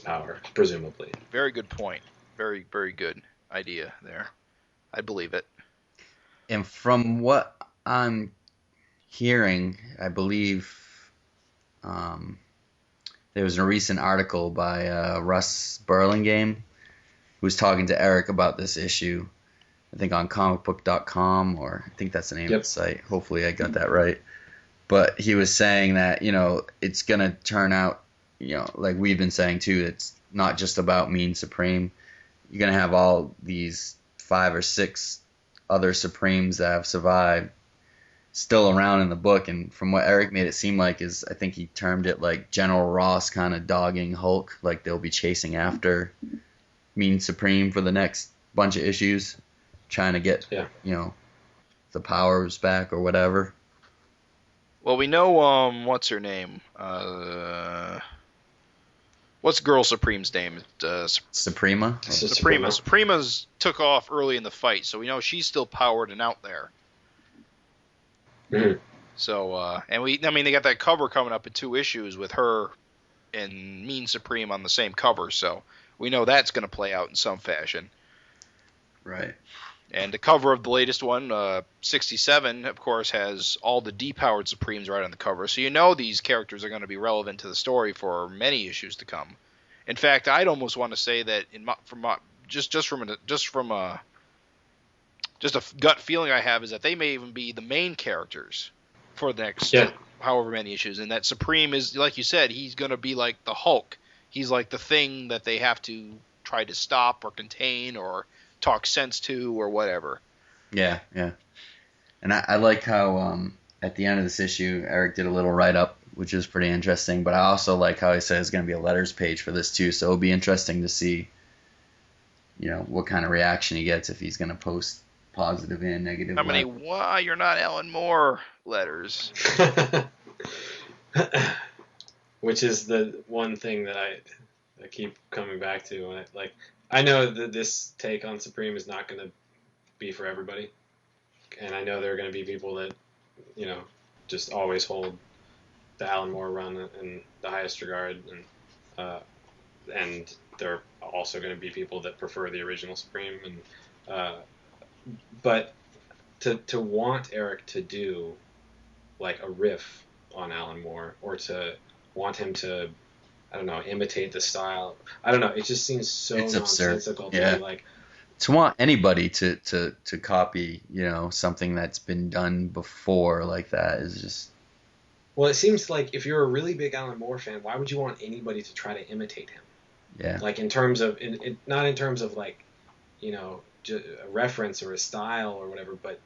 power, presumably. Very good point. Very, very good idea there. I believe it. And from what I'm hearing, I believe there was a recent article by Russ Burlingame was talking to Erik about this issue, I think on comicbook.com, or I think that's the name of the site. Hopefully I got that right. But he was saying that, it's going to turn out, like we've been saying too, it's not just about Mean Supreme. You're going to have all these 5 or 6 other Supremes that have survived still around in the book. And from what Erik made it seem like is, I think he termed it like General Ross kind of dogging Hulk. Like they'll be chasing after Mean Supreme for the next bunch of issues, trying to get, the powers back or whatever. Well, we know, what's her name? What's Girl Supreme's name? Suprema? Suprema. Suprema's took off early in the fight, so we know she's still powered and out there. Mm-hmm. So, they got that cover coming up in 2 issues with her and Mean Supreme on the same cover, so we know that's going to play out in some fashion. Right. And the cover of the latest one, 67, of course, has all the depowered Supremes right on the cover. So these characters are going to be relevant to the story for many issues to come. In fact, I'd almost want to say that just a gut feeling I have is that they may even be the main characters for the next however many issues. And that Supreme is, like you said, he's going to be like the Hulk. He's like the thing that they have to try to stop or contain or talk sense to or whatever. Yeah. And I like how at the end of this issue, Erik did a little write-up, which is pretty interesting. But I also like how he said it's going to be a letters page for this too. So it'll be interesting to see, what kind of reaction he gets if he's going to post positive and negative. How many "why you're not Alan Moore" letters? Which is the one thing that I keep coming back to. I know that this take on Supreme is not going to be for everybody, and I know there are going to be people that, just always hold the Alan Moore run in the highest regard, and there are also going to be people that prefer the original Supreme, but to want Erik to do like a riff on Alan Moore, or to want him to, I don't know, imitate the style. I don't know. It just seems so nonsensical to me. Like, to want anybody to copy, something that's been done before like that is just. Well, it seems like if you're a really big Alan Moore fan, why would you want anybody to try to imitate him? Yeah. Like in terms of, not in terms of like, a reference or a style or whatever, but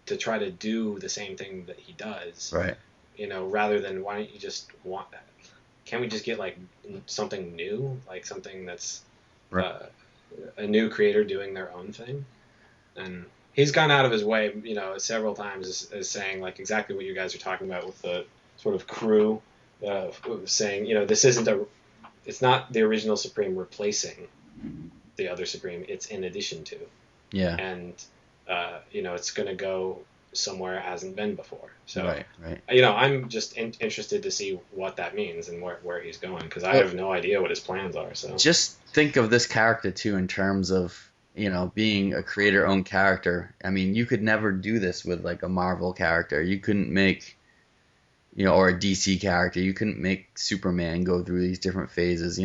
to try to do the same thing that he does. Right. Rather than, why don't you just want that? Can't we just get like something new, like something that's a new creator doing their own thing? And he's gone out of his way, several times as saying like exactly what you guys are talking about with the sort of crew, saying, this it's not the original Supreme replacing the other Supreme, it's in addition to. Yeah. And it's going to go somewhere it hasn't been before. So, right. I'm just interested to see what that means and where he's going, because I have no idea what his plans are. So just think of this character too in terms of, being a creator-owned character. I mean, you could never do this with like a Marvel character. You couldn't make, or a DC character. You couldn't make Superman go through these different phases.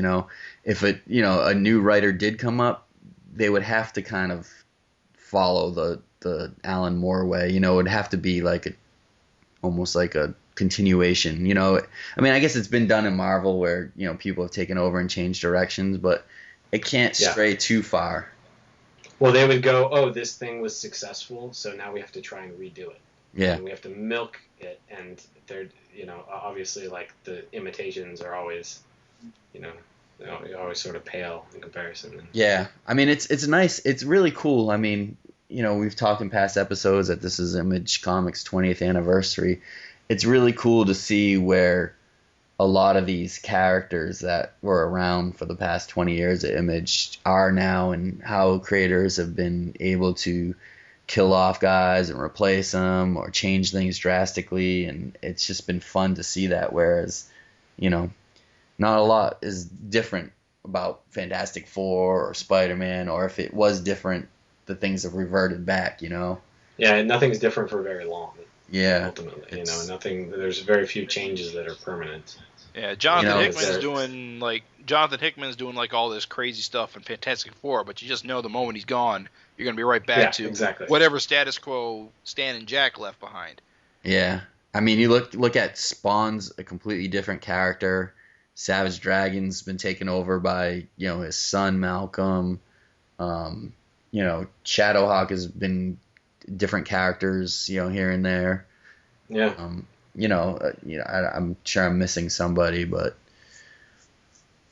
If a new writer did come up, they would have to kind of follow the Alan Moore way. It would have to be like almost like a continuation. I mean, I guess it's been done in Marvel where people have taken over and changed directions, but it can't stray too far. Well, they would go, oh, this thing was successful, so now we have to try and redo it. Yeah. And we have to milk it, and they're, obviously like the imitations are always, they always sort of pale in comparison. Yeah, I mean, it's nice. It's really cool. I mean, we've talked in past episodes that this is Image Comics' 20th anniversary. It's really cool to see where a lot of these characters that were around for the past 20 years at Image are now, and how creators have been able to kill off guys and replace them or change things drastically, and it's just been fun to see that, whereas, not a lot is different about Fantastic Four or Spider-Man, or if it was different, the things have reverted back, Yeah, nothing's different for very long. Yeah. Ultimately, nothing. There's very few changes that are permanent. Yeah, Jonathan Hickman's doing like all this crazy stuff in Fantastic Four, but you just know the moment he's gone, you're gonna be right back to whatever status quo Stan and Jack left behind. Yeah, I mean, you look at Spawn's a completely different character. Savage Dragon's been taken over by his son Malcolm. Shadowhawk has been different characters here and there. Yeah. I'm sure I'm missing somebody, but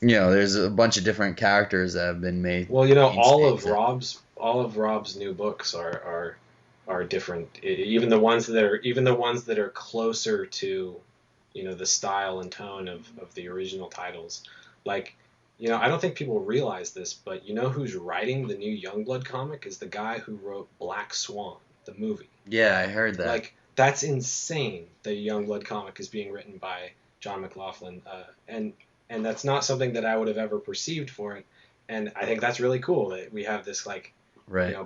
there's a bunch of different characters that have been made. Well, all of Rob's new books are different. Even the ones that are closer to, the style and tone of the original titles. Like, I don't think people realize this, but who's writing the new Youngblood comic is the guy who wrote Black Swan, the movie. Yeah, I heard that. Like, that's insane. The Youngblood comic is being written by John McLaughlin, and that's not something that I would have ever perceived for it. And I think that's really cool that we have this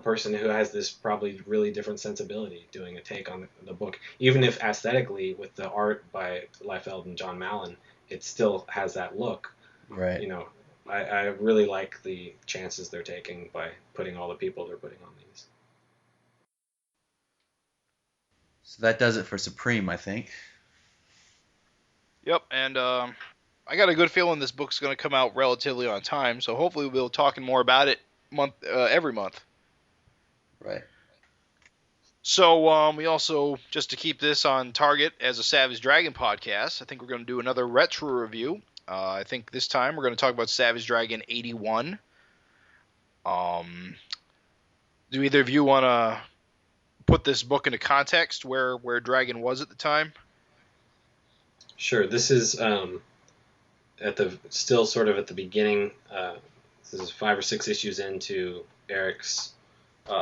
person who has this probably really different sensibility doing a take on the book, even if aesthetically with the art by Liefeld and John Mallon, it still has that look. Right. I really like the chances they're taking by putting all the people they're putting on these. So that does it for Supreme, I think. Yep, and I got a good feeling this book's going to come out relatively on time, so hopefully we'll be talking more about it every month. Right. So we also, just to keep this on target as a Savage Dragon podcast, I think we're going to do another retro review. I think this time we're going to talk about Savage Dragon 81. Do either of you want to put this book into context where Dragon was at the time? Sure. This is still sort of at the beginning. This is 5 or 6 issues into Erik's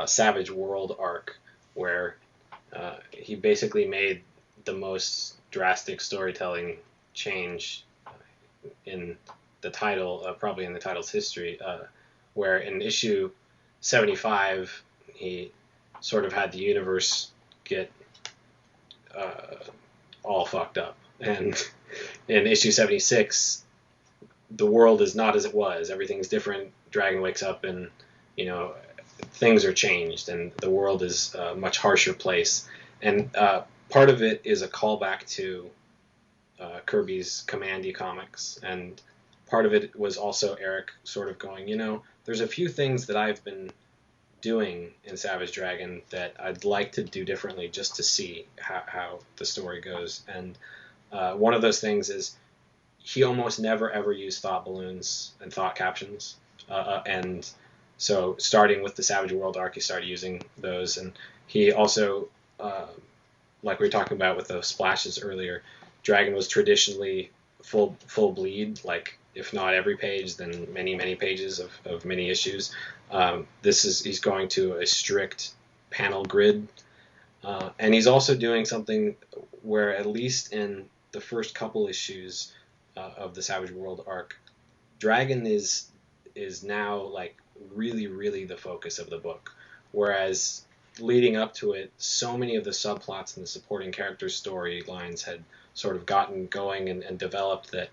Savage World arc, where he basically made the most drastic storytelling change in the title, probably in the title's history, where in issue 75 he sort of had the universe get all fucked up, and in issue 76 the world is not as it was. Everything's different. Dragon wakes up and things are changed, and the world is a much harsher place. And part of it is a callback to Kirby's Commandy comics, and part of it was also Erik sort of going, there's a few things that I've been doing in Savage Dragon that I'd like to do differently just to see how the story goes. And one of those things is he almost never ever used thought balloons and thought captions. And so starting with the Savage World arc, he started using those. And he also, like we were talking about with the splashes earlier, Dragon was traditionally full bleed, like if not every page, then many pages of many issues. He's going to a strict panel grid. And he's also doing something where, at least in the first couple issues of the Savage World arc, Dragon is now like really, really the focus of the book. Whereas leading up to it, so many of the subplots and the supporting characters' storylines had sort of gotten going and developed that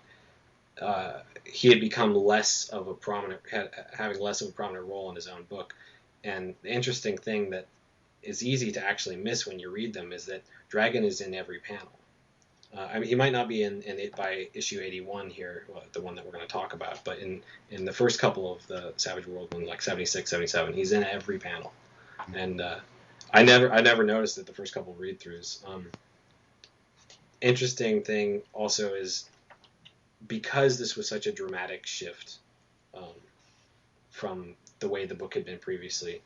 he had become having less of a prominent role in his own book. And the interesting thing that is easy to actually miss when you read them is that Dragon is in every panel. He might not be in it by issue 81 here, the one that we're going to talk about, but in the first couple of the Savage World one, like 76, 77, he's in every panel. And I never noticed it the first couple of read-throughs. Interesting thing also is, because this was such a dramatic shift from the way the book had been previously,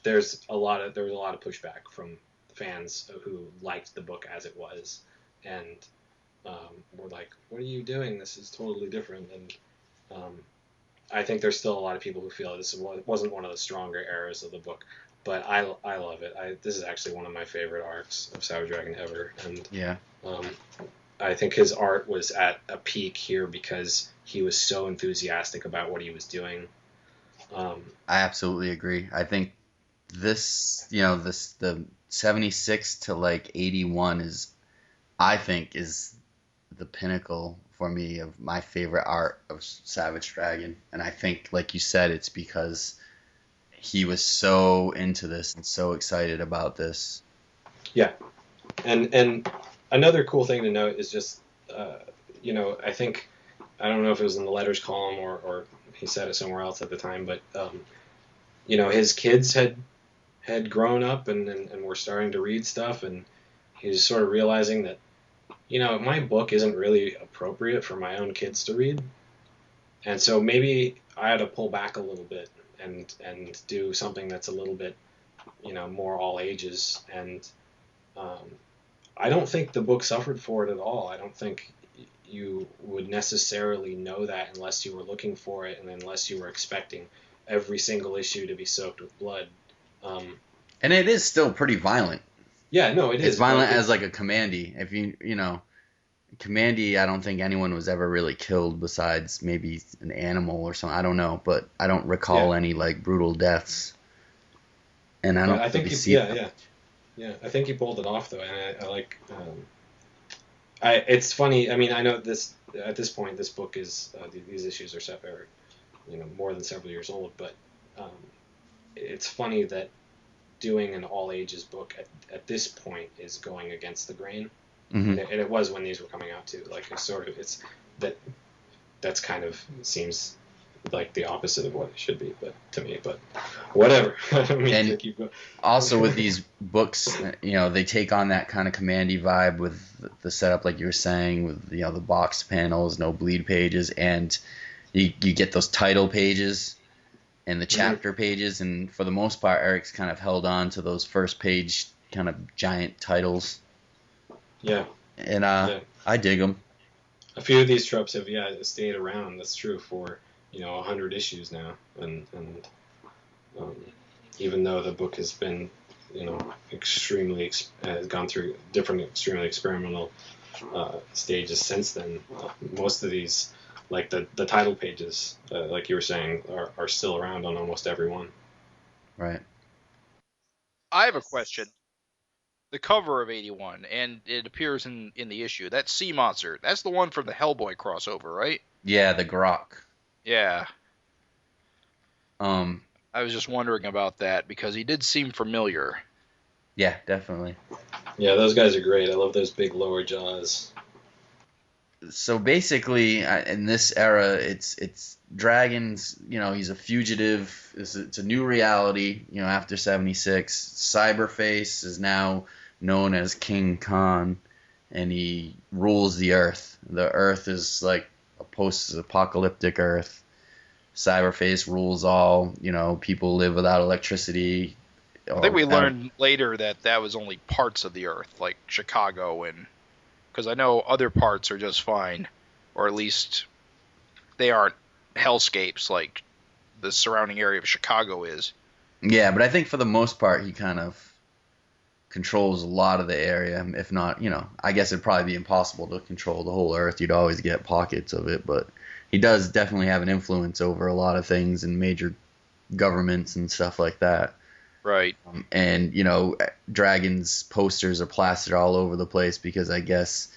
there was a lot of pushback from fans who liked the book as it was, and were like, "What are you doing? This is totally different." And I think there's still a lot of people who feel this wasn't one of the stronger eras of the book, but I love it. This is actually one of my favorite arcs of Savage Dragon ever, and yeah. I think his art was at a peak here because he was so enthusiastic about what he was doing. I absolutely agree. I think the 76 to like 81 is the pinnacle for me of my favorite art of Savage Dragon. And I think, like you said, it's because he was so into this and so excited about this. Yeah. And another cool thing to note is just, I think, I don't know if it was in the letters column or he said it somewhere else at the time, but, his kids had grown up and were starting to read stuff, and he was sort of realizing that, my book isn't really appropriate for my own kids to read. And so maybe I had to pull back a little bit and do something that's a little bit, more all ages. And I don't think the book suffered for it at all. I don't think you would necessarily know that unless you were looking for it and unless you were expecting every single issue to be soaked with blood. And it is still pretty violent. Yeah, no, it is. It's violent as like a Commandy. If Commandy, I don't think anyone was ever really killed besides maybe an animal or something. I don't know, but I don't recall any like brutal deaths. And I don't. I think I think he pulled it off though, and I like. It's funny. I mean, I know this at this point. This book is these issues are more than several years old, but it's funny that doing an all ages book at this point is going against the grain. Mm-hmm. And it was when these were coming out too. Like that's kind of seems like the opposite of what it should be, but to me, but whatever. I mean, and keep going. Also with these books, they take on that kind of Commandy vibe with the setup, like you were saying, with the box panels, no bleed pages, and you get those title pages and the chapter pages, and for the most part, Eric's kind of held on to those first page kind of giant titles. Yeah. And I dig them. A few of these tropes have stayed around. That's true for 100 issues now, and even though the book has been extremely has gone through different extremely experimental stages since then, most of these, like the title pages, like you were saying, are still around on almost every one. Right. I have a question. The cover of 81, and it appears in the issue. That sea monster, that's the one from the Hellboy crossover, right? Yeah, the Grok. Yeah. I was just wondering about that because he did seem familiar. Yeah, definitely. Yeah, those guys are great. I love those big lower jaws. So basically, in this era, it's Dragon's. He's a fugitive. It's a new reality. After 76, Cyberface is now known as King Khan, and he rules the Earth. The Earth is like a post-apocalyptic Earth. Cyberface rules all. People live without electricity. I think we learned later that was only parts of the Earth, like Chicago, and because I know other parts are just fine, or at least they aren't hellscapes like the surrounding area of Chicago is. Yeah, but I think for the most part he kind of controls a lot of the area. If not, I guess it'd probably be impossible to control the whole Earth. You'd always get pockets of it, but he does definitely have an influence over a lot of things and major governments and stuff like that. Right. And, Dragon's posters are plastered all over the place because I guess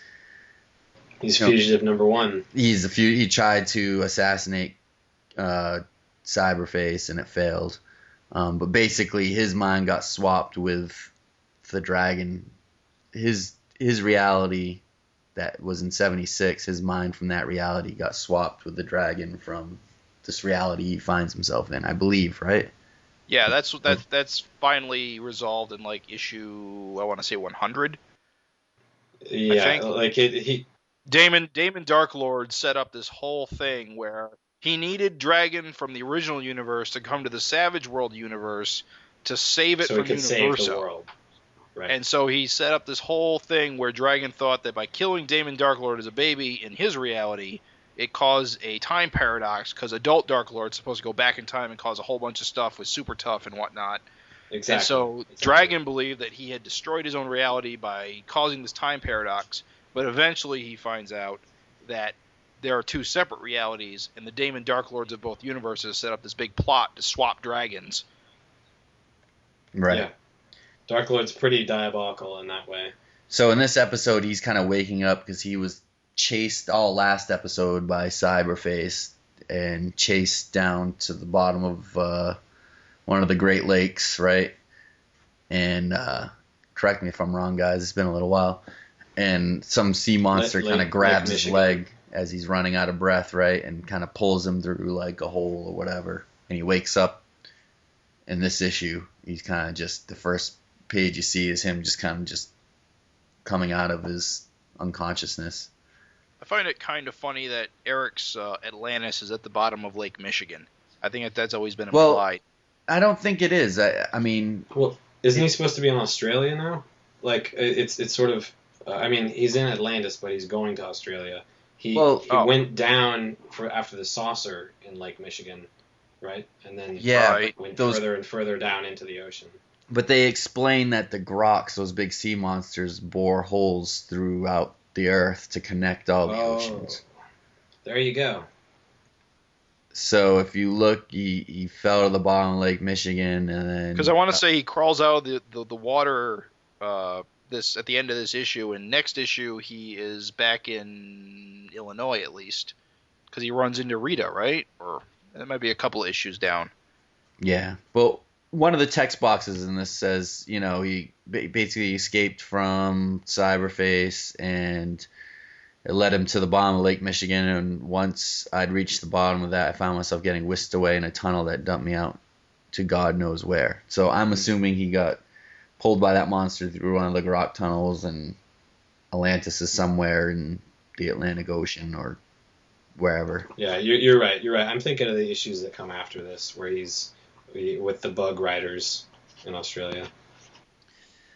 he's fugitive number one. He tried to assassinate Cyberface and it failed. But basically his mind got swapped with the Dragon. His reality that was in 76, his mind from that reality got swapped with the Dragon from this reality he finds himself in, I believe, right? Yeah, that's finally resolved in like issue, I want to say 100. Yeah, I think. Like he Damon Darklord set up this whole thing where he needed Dragon from the original universe to come to the Savage World universe to save it from Universo. Save the world. Right. And so he set up this whole thing where Dragon thought that by killing Damon Darklord as a baby in his reality, it caused a time paradox because adult Darklord's supposed to go back in time and cause a whole bunch of stuff with super tough and whatnot. Exactly. And so Dragon believed that he had destroyed his own reality by causing this time paradox, but eventually he finds out that there are two separate realities, and the Damon Darklords of both universes set up this big plot to swap dragons. Right. Yeah. Darklord's pretty diabolical in that way. So in this episode, he's kind of waking up because he was chased all last episode by Cyberface and chased down to the bottom of one of the Great Lakes, right? And correct me if I'm wrong, guys. It's been a little while. And some sea monster kind of grabs his leg as he's running out of breath, right? And kind of pulls him through like a hole or whatever. And he wakes up in this issue. He's kind of just, the first page you see is him just kind of just coming out of his unconsciousness. I find it kind of funny that Erik's Atlantis is at the bottom of Lake Michigan. I think that's always been implied. Well, I don't think it is. I mean... Well, isn't he supposed to be in Australia now? Like, it's sort of... I mean, he's in Atlantis, but he's going to Australia. He went down after the saucer in Lake Michigan, right? And then went further and further down into the ocean. But they explain that the groks, those big sea monsters, bore holes throughout the earth to connect all the oceans. There you go. So if you look, he fell to the bottom of Lake Michigan, and then... Because I want to say he crawls out of the water this at the end of this issue, and next issue he is back in Illinois at least, because he runs into Rita, right? Or that might be a couple issues down. Yeah, well, one of the text boxes in this says, you know, he basically escaped from Cyberface, and it led him to the bottom of Lake Michigan, and once I'd reached the bottom of that, I found myself getting whisked away in a tunnel that dumped me out to God knows where. So I'm assuming he got pulled by that monster through one of the grok tunnels, and Atlantis is somewhere in the Atlantic Ocean or wherever. Yeah, you're right. You're right. I'm thinking of the issues that come after this, where he's with the bug riders in Australia.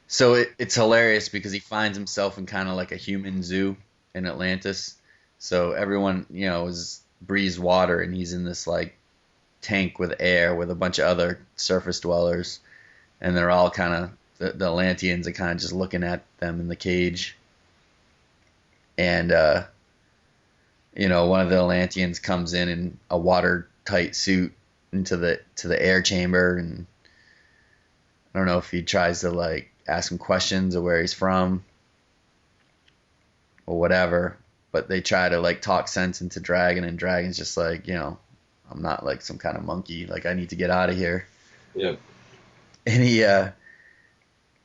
So it's hilarious because he finds himself in kind of like a human zoo in Atlantis. So everyone, you know, breathes water, and he's in this like tank with air with a bunch of other surface dwellers, and they're all kind of, the Atlanteans are kind of just looking at them in the cage. And you know, one of the Atlanteans comes in a watertight suit into the air chamber, and I don't know if he tries to like ask him questions of where he's from or whatever, but they try to like talk sense into Dragon, and Dragon's just like, you know, I'm not like some kind of monkey, like I need to get out of here. Yep. And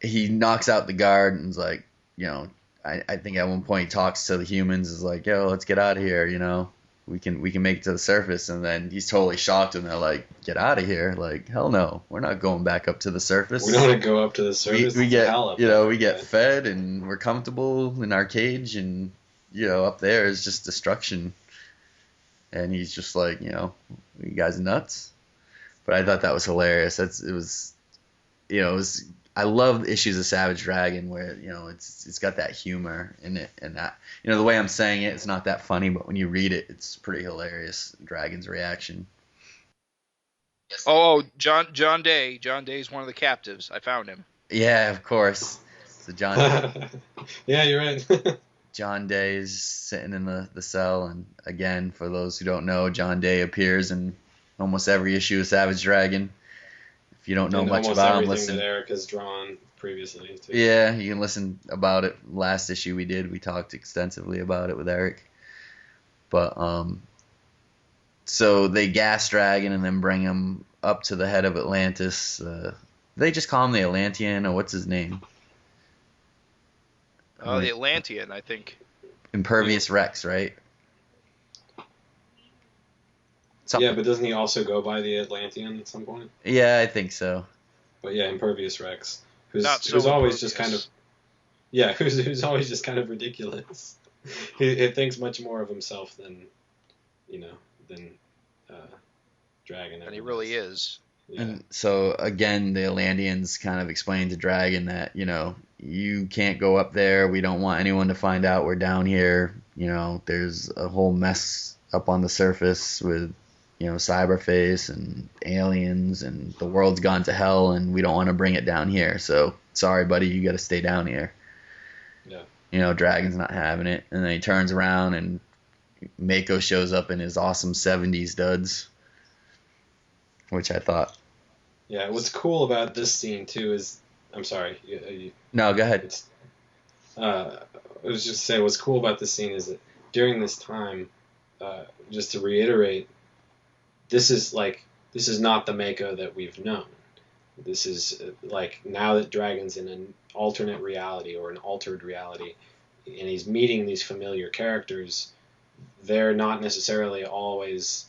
he knocks out the guard and is like, you know, I think at one point he talks to the humans, is like, yo, let's get out of here, you know, we can make it to the surface. And then he's totally shocked, and they're like, get out of here, like, hell no, we're not going back up to the surface. We don't want to go up to the surface. We get, you know, we get fed, and we're comfortable in our cage, and, you know, up there is just destruction. And he's just like, you know, you guys nuts? But I thought that was hilarious. I love issues of Savage Dragon where, you know, it's got that humor in it, and that, you know, the way I'm saying it, it's not that funny, but when you read it, it's pretty hilarious. Dragon's reaction. Oh, John Day. John Day's one of the captives. I found him. Yeah, of course. So John. Yeah, you're right. John Day is sitting in the cell, and again, for those who don't know, John Day appears in almost every issue of Savage Dragon. If you don't know much about him, listen. That Erik has drawn previously too. Yeah, you can listen about it. Last issue we did, we talked extensively about it with Erik. But so they gas Dragon and then bring him up to the head of Atlantis. They just call him the Atlantean, or what's his name? The Atlantean, I think. Impervious Rex, right? Something. Yeah, but doesn't he also go by the Atlantean at some point? Yeah, I think so. But yeah, Impervious Rex, who's always impervious. Just kind of, yeah, who's always just kind of ridiculous. he thinks much more of himself than Dragon. And he really is. Yeah. And so again, the Atlanteans kind of explain to Dragon that, you know, you can't go up there. We don't want anyone to find out we're down here. You know, there's a whole mess up on the surface with, you know, Cyberface and aliens, and the world's gone to hell, and we don't want to bring it down here. So sorry, buddy, you got to stay down here. Yeah. You know, Dragon's not having it, and then he turns around and Mako shows up in his awesome 70s duds, which I thought. Yeah, what's cool about this scene too is, I'm sorry. No, go ahead. I was just saying, what's cool about this scene is that during this time, just to reiterate, this is not the Mako that we've known. This is like now that Dragon's in an alternate reality or an altered reality, and he's meeting these familiar characters. They're not necessarily always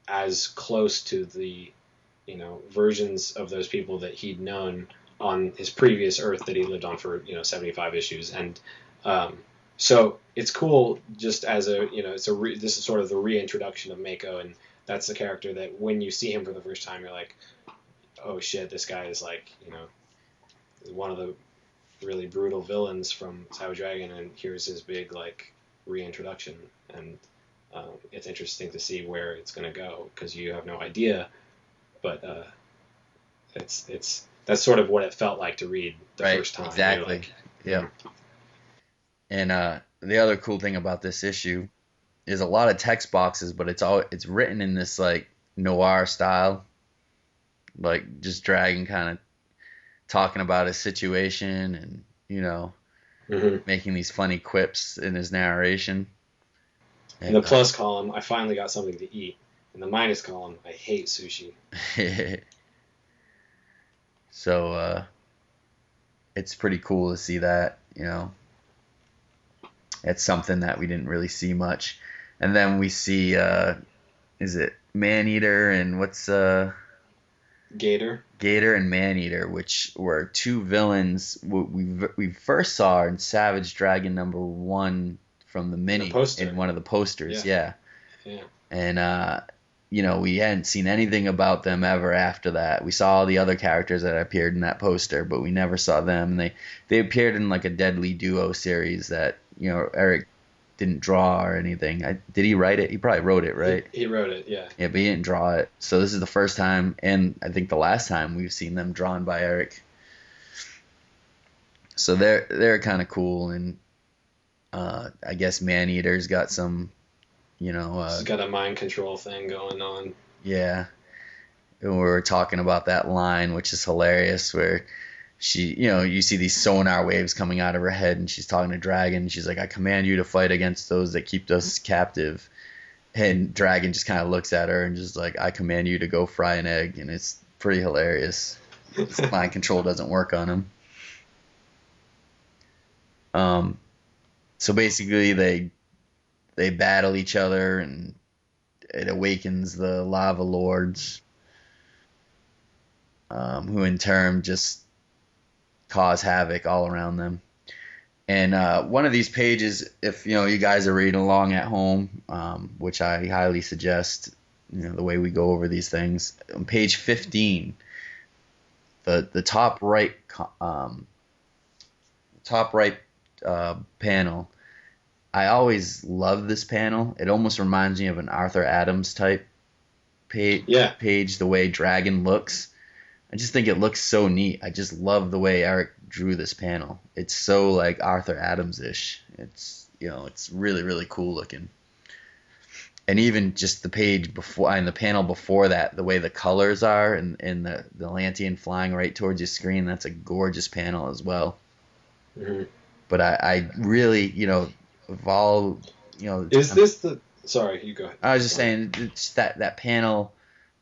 as close to the, versions of those people that he'd known on his previous Earth that he lived on for 75 issues, and so it's cool just as a this is sort of the reintroduction of Mako, and that's the character that when you see him for the first time you're like, oh shit, this guy is like one of the really brutal villains from Savage Dragon, and here's his big like reintroduction, and it's interesting to see where it's going to go because you have no idea, but that's sort of what it felt like to read the first time. Exactly. Yeah. And the other cool thing about this issue is a lot of text boxes, but it's written in this like noir style, like just Dragon kind of talking about his situation and making these funny quips in his narration. In the plus column, I finally got something to eat. In the minus column, I hate sushi. So it's pretty cool to see that, It's something that we didn't really see much. And then we see, is it Maneater and what's... Gator. Gator and Maneater, which were two villains we first saw in Savage Dragon #1 from the mini in one of the posters. Yeah. And we hadn't seen anything about them ever after that. We saw all the other characters that appeared in that poster, but we never saw them. And they appeared in like a Deadly Duo series that Erik didn't draw or anything. Did he write it? He probably wrote it, right? He wrote it, yeah. Yeah, but he didn't draw it. So this is the first time, and I think the last time we've seen them drawn by Erik. So they're kind of cool, and I guess Maneater's got some, He's got a mind control thing going on. Yeah. And we were talking about that line, which is hilarious, where she, you see these sonar waves coming out of her head, and she's talking to Dragon. She's like, I command you to fight against those that keep us captive. And Dragon just kind of looks at her and just like, I command you to go fry an egg. And it's pretty hilarious. Mind control doesn't work on him. So basically they battle each other, and it awakens the lava lords, who in turn just cause havoc all around them. And one of these pages, if you guys are reading along at home, which I highly suggest, the way we go over these things, on page 15, the top right panel, I always love this panel. It almost reminds me of an Arthur Adams type page, the way Dragon looks. I just think it looks so neat. I just love the way Erik drew this panel. It's so like Arthur Adams-ish. It's it's really, really cool looking. And even just the page before and the panel before that, the way the colors are and the Lantean flying right towards your screen, that's a gorgeous panel as well. Mm-hmm. But I really, of all, Is this the... Sorry, you go ahead. I was just saying, it's that panel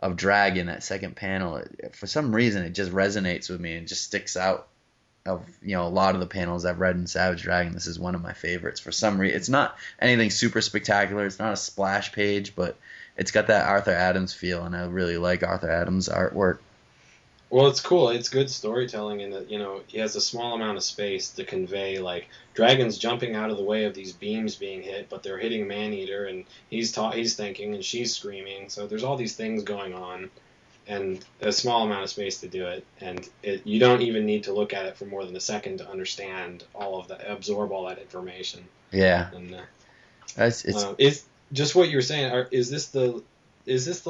of Dragon, that second panel, for some reason it just resonates with me and just sticks out of a lot of the panels I've read in Savage Dragon. This is one of my favorites for some reason. It's not anything super spectacular, it's not a splash page, but it's got that Arthur Adams feel, and I really like Arthur Adams' artwork. Well, it's cool. It's good storytelling in that, he has a small amount of space to convey, like, Dragon's jumping out of the way of these beams being hit, but they're hitting Maneater, and he's thinking, and she's screaming. So there's all these things going on, and a small amount of space to do it. And you don't even need to look at it for more than a second to understand all of that, absorb all that information. Yeah. And it's just what you were saying. Is this the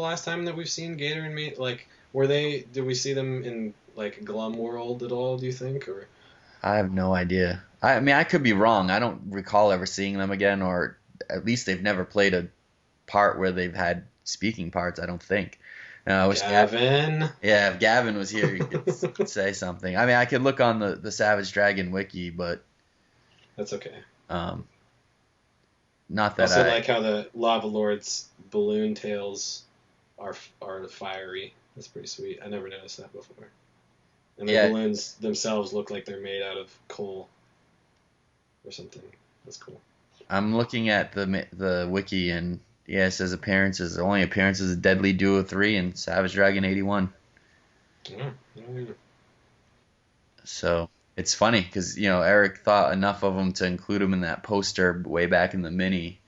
last time that we've seen Gator and me? Like, did we see them in like Glum World at all, do you think? Or I have no idea. I mean, I could be wrong. I don't recall ever seeing them again, or at least they've never played a part where they've had speaking parts, I don't think. Gavin? Yeah, if Gavin was here, he could say something. I mean, I could look on the Savage Dragon wiki, but... That's okay. Not that Also like how the Lava Lord's balloon tails are fiery. That's pretty sweet. I never noticed that before. And the balloons themselves look like they're made out of coal or something. That's cool. I'm looking at the wiki, and yeah, it says appearances. The only appearances of Deadly Duo 3 and Savage Dragon 81. Yeah. So it's funny because Erik thought enough of them to include them in that poster way back in the mini.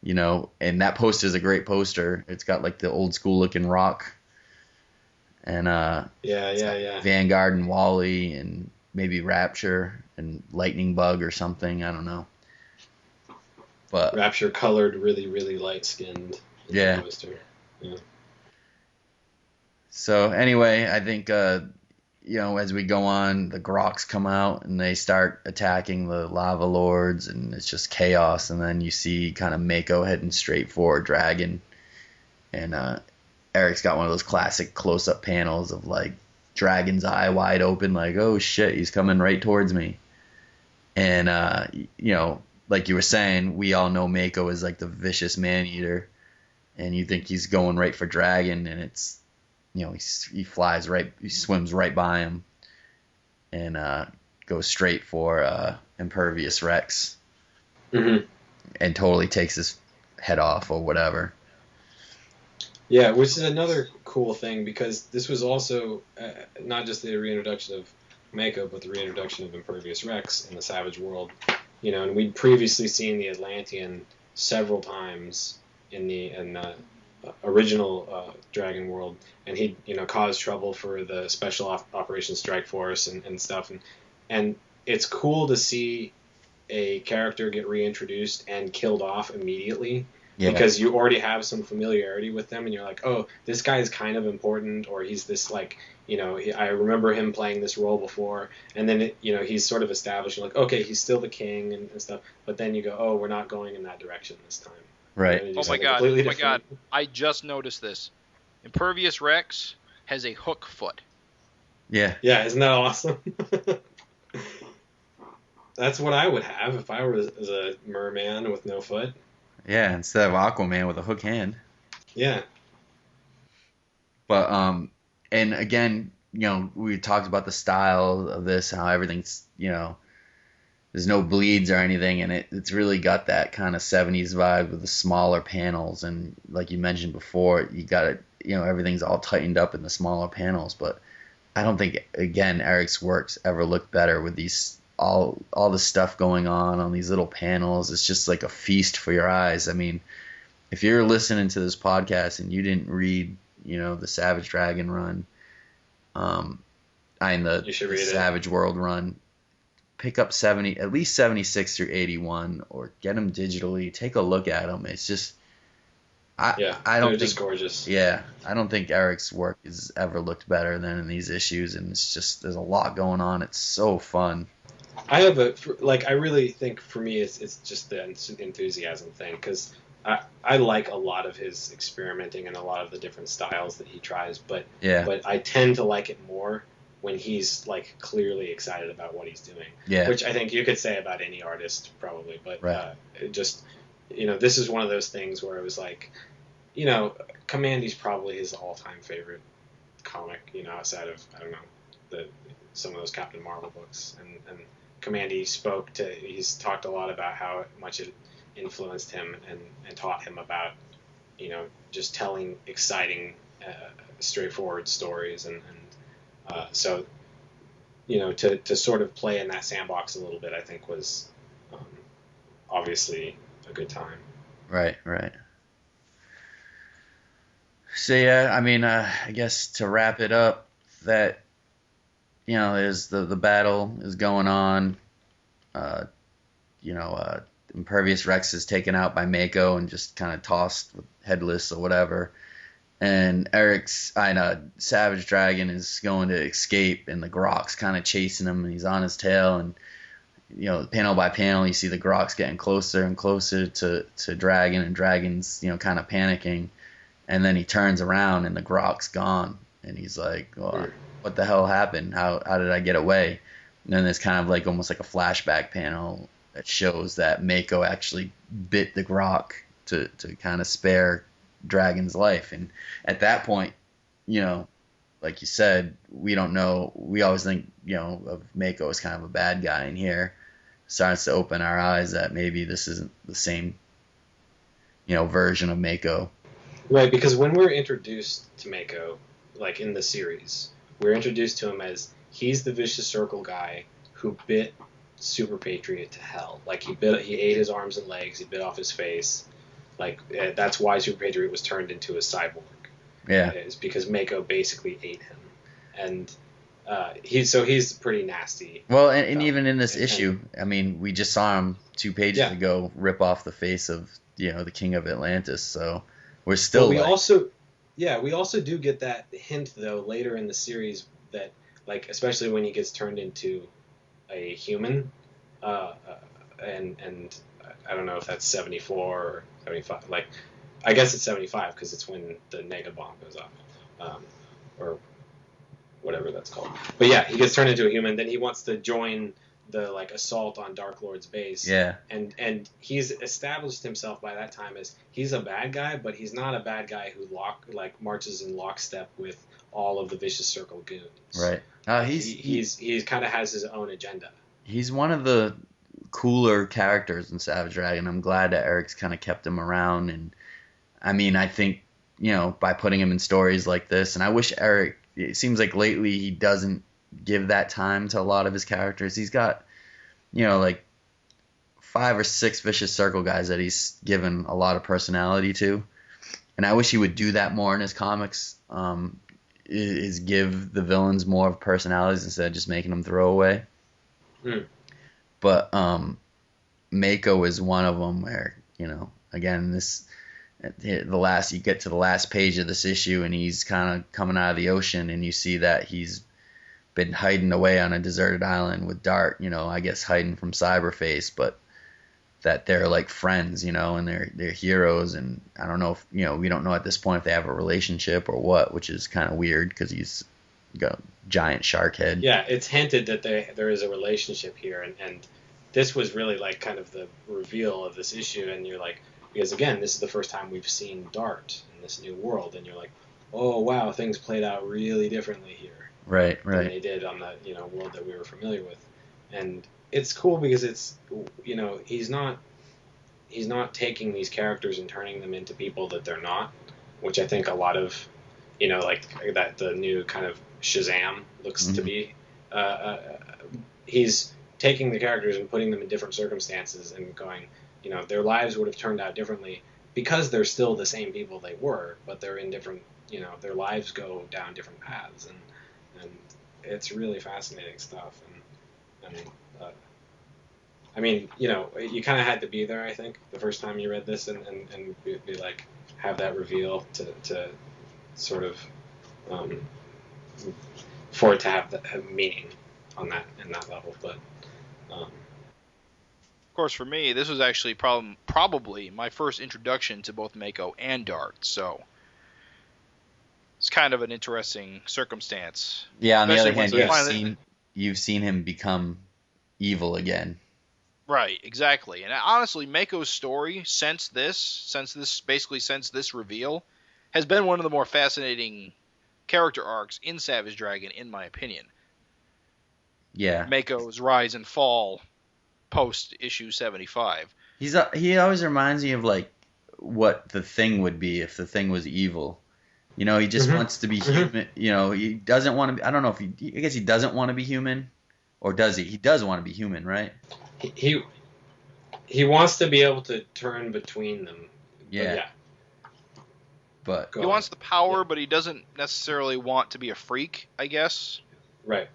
And that poster is a great poster. It's got like the old school looking rock, and yeah. Vanguard and Wally and maybe Rapture and Lightning Bug or something. I don't know. But Rapture colored, really, really light skinned. Yeah. Poster. Yeah. So anyway, I think as we go on, the Groks come out and they start attacking the Lava Lords, and it's just chaos. And then you see kind of Mako heading straight for Dragon, and Erik's got one of those classic close-up panels of like Dragon's eye wide open, like, oh shit, he's coming right towards me. And like you were saying, we all know Mako is like the vicious man-eater, and you think he's going right for Dragon, and it's he flies right, he swims right by him, and goes straight for Impervious Rex, and totally takes his head off or whatever. Yeah, which is another cool thing, because this was also not just the reintroduction of Mako, but the reintroduction of Impervious Rex in the Savage world. And we'd previously seen the Atlantean several times in the original Dragon world, and he caused trouble for the Special Operations Strike Force and stuff, and it's cool to see a character get reintroduced and killed off immediately. Yeah. Because you already have some familiarity with them, and you're like, oh, this guy is kind of important, or he's this like, I remember him playing this role before, and then he's sort of established, like, okay, he's still the king and stuff, but then you go, oh, we're not going in that direction this time. Right. Oh my god, I just noticed this. Impervious Rex has a hook foot. Yeah. Yeah, isn't that awesome? That's what I would have if I was a merman with no foot. Yeah, instead of Aquaman with a hook hand. Yeah. But and again, we talked about the style of this, how everything's, there's no bleeds or anything, and it's really got that kind of 70s vibe with the smaller panels, and like you mentioned before, you got it, everything's all tightened up in the smaller panels, but I don't think, again, Erik's works ever looked better with these all the stuff going on these little panels. It's just like a feast for your eyes. I mean, if you're listening to this podcast and you didn't read, the Savage Dragon run, the Savage World run, pick up at least 76 through 81, or get them digitally. Take a look at them. It's just, I don't think, just gorgeous. Yeah, I don't think Erik's work has ever looked better than in these issues, and it's just, there's a lot going on. It's so fun. I have I really think for me it's just the enthusiasm thing, because I like a lot of his experimenting and a lot of the different styles that he tries, but I tend to like it more when he's like clearly excited about what he's doing. Yeah. Which I think you could say about any artist probably, but it just this is one of those things where it was like, Commandy's probably his all-time favorite comic, outside of, I don't know, some of those Captain Marvel books, and Commandy he's talked a lot about how much it influenced him and taught him about, just telling exciting, straightforward stories, and so, to sort of play in that sandbox a little bit, I think was obviously a good time. Right. So yeah, I mean, I guess to wrap it up, that there's the battle is going on. Impervious Rex is taken out by Mako and just kind of tossed headless or whatever. And Savage Dragon is going to escape, and the Grok's kind of chasing him, and he's on his tail. And panel by panel, you see the Grok's getting closer and closer to Dragon, and Dragon's kind of panicking. And then he turns around, and the Grok's gone, and he's like, well, what the hell happened? How did I get away? And then there's kind of like almost like a flashback panel that shows that Mako actually bit the Grok to kind of spare Dragon's life. And at that point, like you said, we don't know. We always think, of Mako as kind of a bad guy, and here starts to open our eyes that maybe this isn't the same, version of Mako. Right, because when we're introduced to Mako, like in the series, we're introduced to him as he's the vicious circle guy who bit Super Patriot to hell. Like he ate his arms and legs, he bit off his face. Like that's why Super Patriot was turned into a cyborg. Yeah, is because Mako basically ate him, and he's pretty nasty. Well, and even in this issue, I mean, we just saw him 2 pages ago rip off the face of the King of Atlantis. So we're still. We also do get that hint though later in the series that especially when he gets turned into a human, and I don't know if that's 74 or 75. I guess it's 75 because it's when the Nega bomb goes off, or whatever that's called. But yeah, he gets turned into a human. Then he wants to join the assault on Dark Lord's base. Yeah. And he's established himself by that time as he's a bad guy, but he's not a bad guy who marches in lockstep with all of the Vicious Circle goons. Right. He kind of has his own agenda. He's one of the cooler characters in Savage Dragon. I'm glad that Erik's kind of kept him around, and I mean, I think, by putting him in stories like this, and I wish Erik, it seems like lately he doesn't give that time to a lot of his characters. He's got, 5 or 6 Vicious Circle guys that he's given a lot of personality to, and I wish he would do that more in his comics, is give the villains more of personalities instead of just making them throwaway. But Mako is one of them where, again, you get to the last page of this issue and he's kind of coming out of the ocean and you see that he's been hiding away on a deserted island with Dart, I guess hiding from Cyberface, but that they're like friends, and they're heroes, and I don't know if, we don't know at this point if they have a relationship or what, which is kind of weird because he's got a giant shark head. Yeah, it's hinted that there is a relationship here, and this was really kind of the reveal of this issue, and you're like, because again, this is the first time we've seen Dart in this new world, and you're like, oh wow, things played out really differently here. Right. Than they did on the world that we were familiar with, and it's cool because it's he's not taking these characters and turning them into people that they're not, which I think a lot of that the new kind of Shazam looks to be. He's taking the characters and putting them in different circumstances and going, their lives would have turned out differently because they're still the same people they were, but they're in different, their lives go down different paths, and it's really fascinating stuff. And I mean, you kind of had to be there, I think, the first time you read this and be like, have that reveal to sort of, for it to have meaning on that in that level, but. Of course, for me, this was actually probably my first introduction to both Mako and Dart, so it's kind of an interesting circumstance. Yeah, on the other hand, you've seen him become evil again. Right, exactly. And honestly, Mako's story since this reveal has been one of the more fascinating character arcs in Savage Dragon, in my opinion. Yeah. Mako's rise and fall post issue 75. He always reminds me of what the Thing would be if the Thing was evil. He just wants to be human. He doesn't want to be. I don't know if I guess he doesn't want to be human, or does he? He does want to be human, right? He wants to be able to turn between them. Yeah. But he wants the power, but he doesn't necessarily want to be a freak, I guess. Right.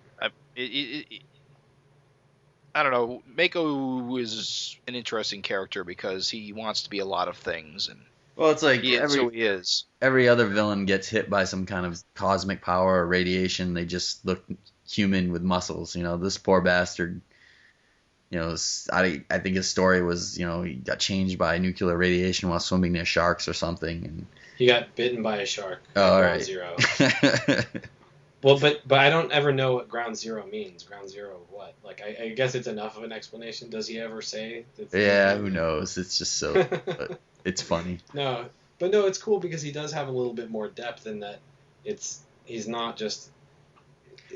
I don't know. Mako is an interesting character because he wants to be a lot of things, and well, it's like he is. Every other villain gets hit by some kind of cosmic power or radiation. They just look human with muscles. This poor bastard. I think his story was, he got changed by nuclear radiation while swimming near sharks or something, and he got bitten by a shark. Oh, all right. Zero. Well, but I don't ever know what ground zero means. Ground zero of what? Like, I guess it's enough of an explanation. Does he ever say? Yeah, who knows? It's just so, but it's funny. No, but no, it's cool because he does have a little bit more depth in that. He's not just.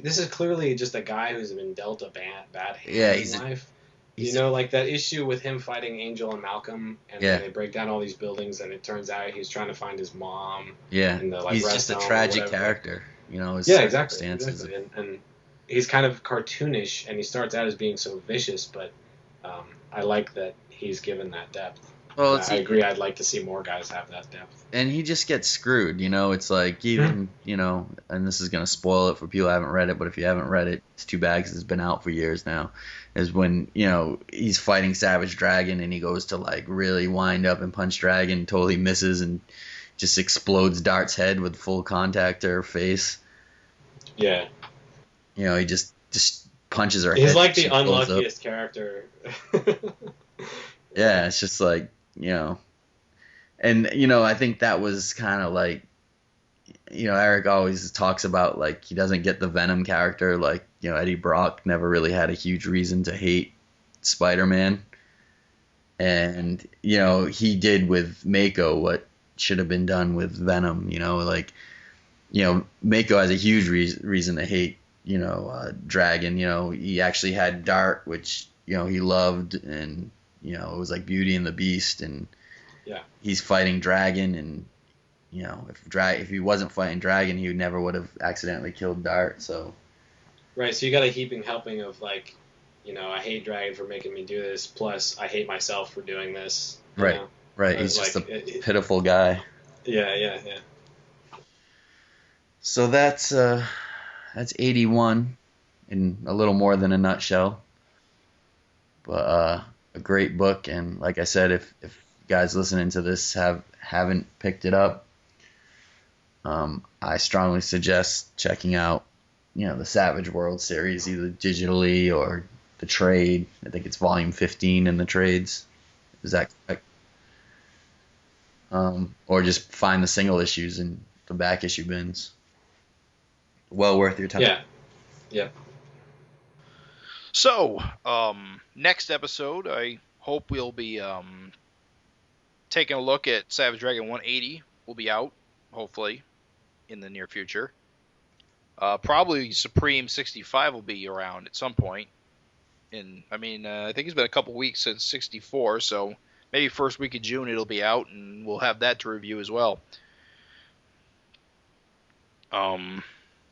This is clearly just a guy who's been dealt a bad hand in life. You know, like that issue with him fighting Angel and Malcolm, and then they break down all these buildings, and it turns out he's trying to find his mom. Yeah, in the, like, he's just a tragic character. You know, his circumstances. Exactly. And he's kind of cartoonish, and he starts out as being so vicious, but I like that he's given that depth. Well, I agree. I'd like to see more guys have that depth. And he just gets screwed, you know. It's like even, you know, and this is gonna spoil it for people who haven't read it. But if you haven't read it, it's too bad because it's been out for years now. Is when, you know, he's fighting Savage Dragon and he goes to like really wind up and punch Dragon, totally misses and just explodes Dart's head with full contact to her face. Yeah. You know, he just punches her head. He's like the unluckiest character. Yeah, it's just like, you know, and, you know, I think that was kind of like, you know, Eric always talks about, like, he doesn't get the Venom character. Like, you know, Eddie Brock never really had a huge reason to hate Spider-Man. And, you know, he did with Mako what should have been done with Venom, you know, like, you know, Mako has a huge reason to hate, you know, Dragon. You know, he actually had Dart, which, you know, he loved, and, you know, it was like Beauty and the Beast, and he's fighting Dragon, and, you know, if he wasn't fighting Dragon, he never would have accidentally killed Dart. So right, so you got a heaping helping of, like, you know, I hate Dragon for making me do this, plus I hate myself for doing this. Right, know? Right. He's like, just a pitiful guy. Yeah. So that's 81 in a little more than a nutshell. But a great book, and like I said, if guys listening to this haven't picked it up, I strongly suggest checking out, you know, the Savage World series, either digitally or the trade. I think it's volume 15 in the trades. Is that correct? Or just find the single issues in the back issue bins. Well worth your time. Yeah. So, next episode, I hope we'll be taking a look at Savage Dragon 180. Will be out, hopefully, in the near future. Probably Supreme 65 will be around at some point. I think it's been a couple weeks since 64, so maybe first week of June it'll be out, and we'll have that to review as well.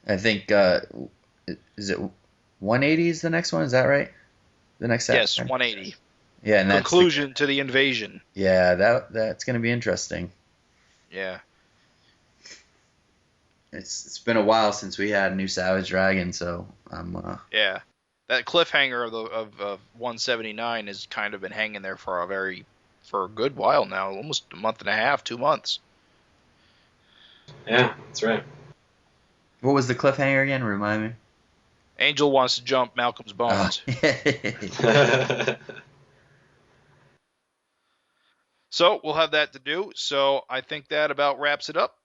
I think, is it 180 is the next one? Is that right? The next episode? Yes, 180. Yeah, and that's conclusion to the invasion. Yeah, that's going to be interesting. Yeah. It's been a while since we had a new Savage Dragon, so I'm yeah. That cliffhanger of 179 has kind of been hanging there for a good while now, almost a month and a half, 2 months. Yeah, that's right. What was the cliffhanger again? Remind me. Angel wants to jump Malcolm's bones. So we'll have that to do. So I think that about wraps it up.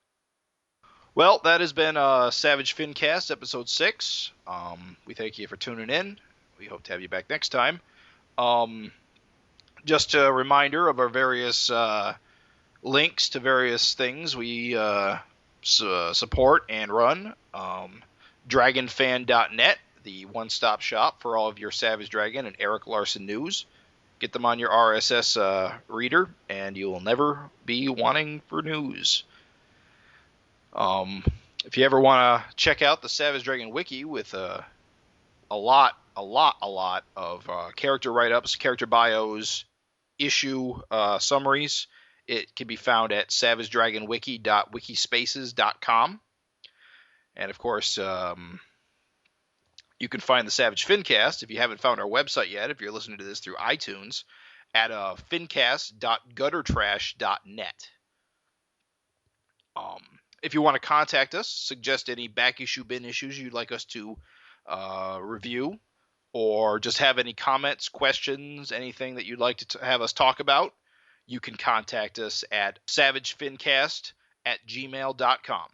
Well, that has been Savage FINcast episode 6. We thank you for tuning in. We hope to have you back next time. Just a reminder of our various links to various things we support and run. DragonFan.net, the one-stop shop for all of your Savage Dragon and Erik Larsen news. Get them on your RSS reader, and you will never be wanting for news. If you ever want to check out the Savage Dragon wiki with a lot of character write-ups, character bios, issue summaries, it can be found at savagedragonwiki.wikispaces.com. And, of course, you can find the Savage FINcast, if you haven't found our website yet, if you're listening to this through iTunes, at fincast.guttertrash.net. If you want to contact us, suggest any back issue bin issues you'd like us to review, or just have any comments, questions, anything that you'd like to have us talk about, you can contact us at savagefincast@gmail.com.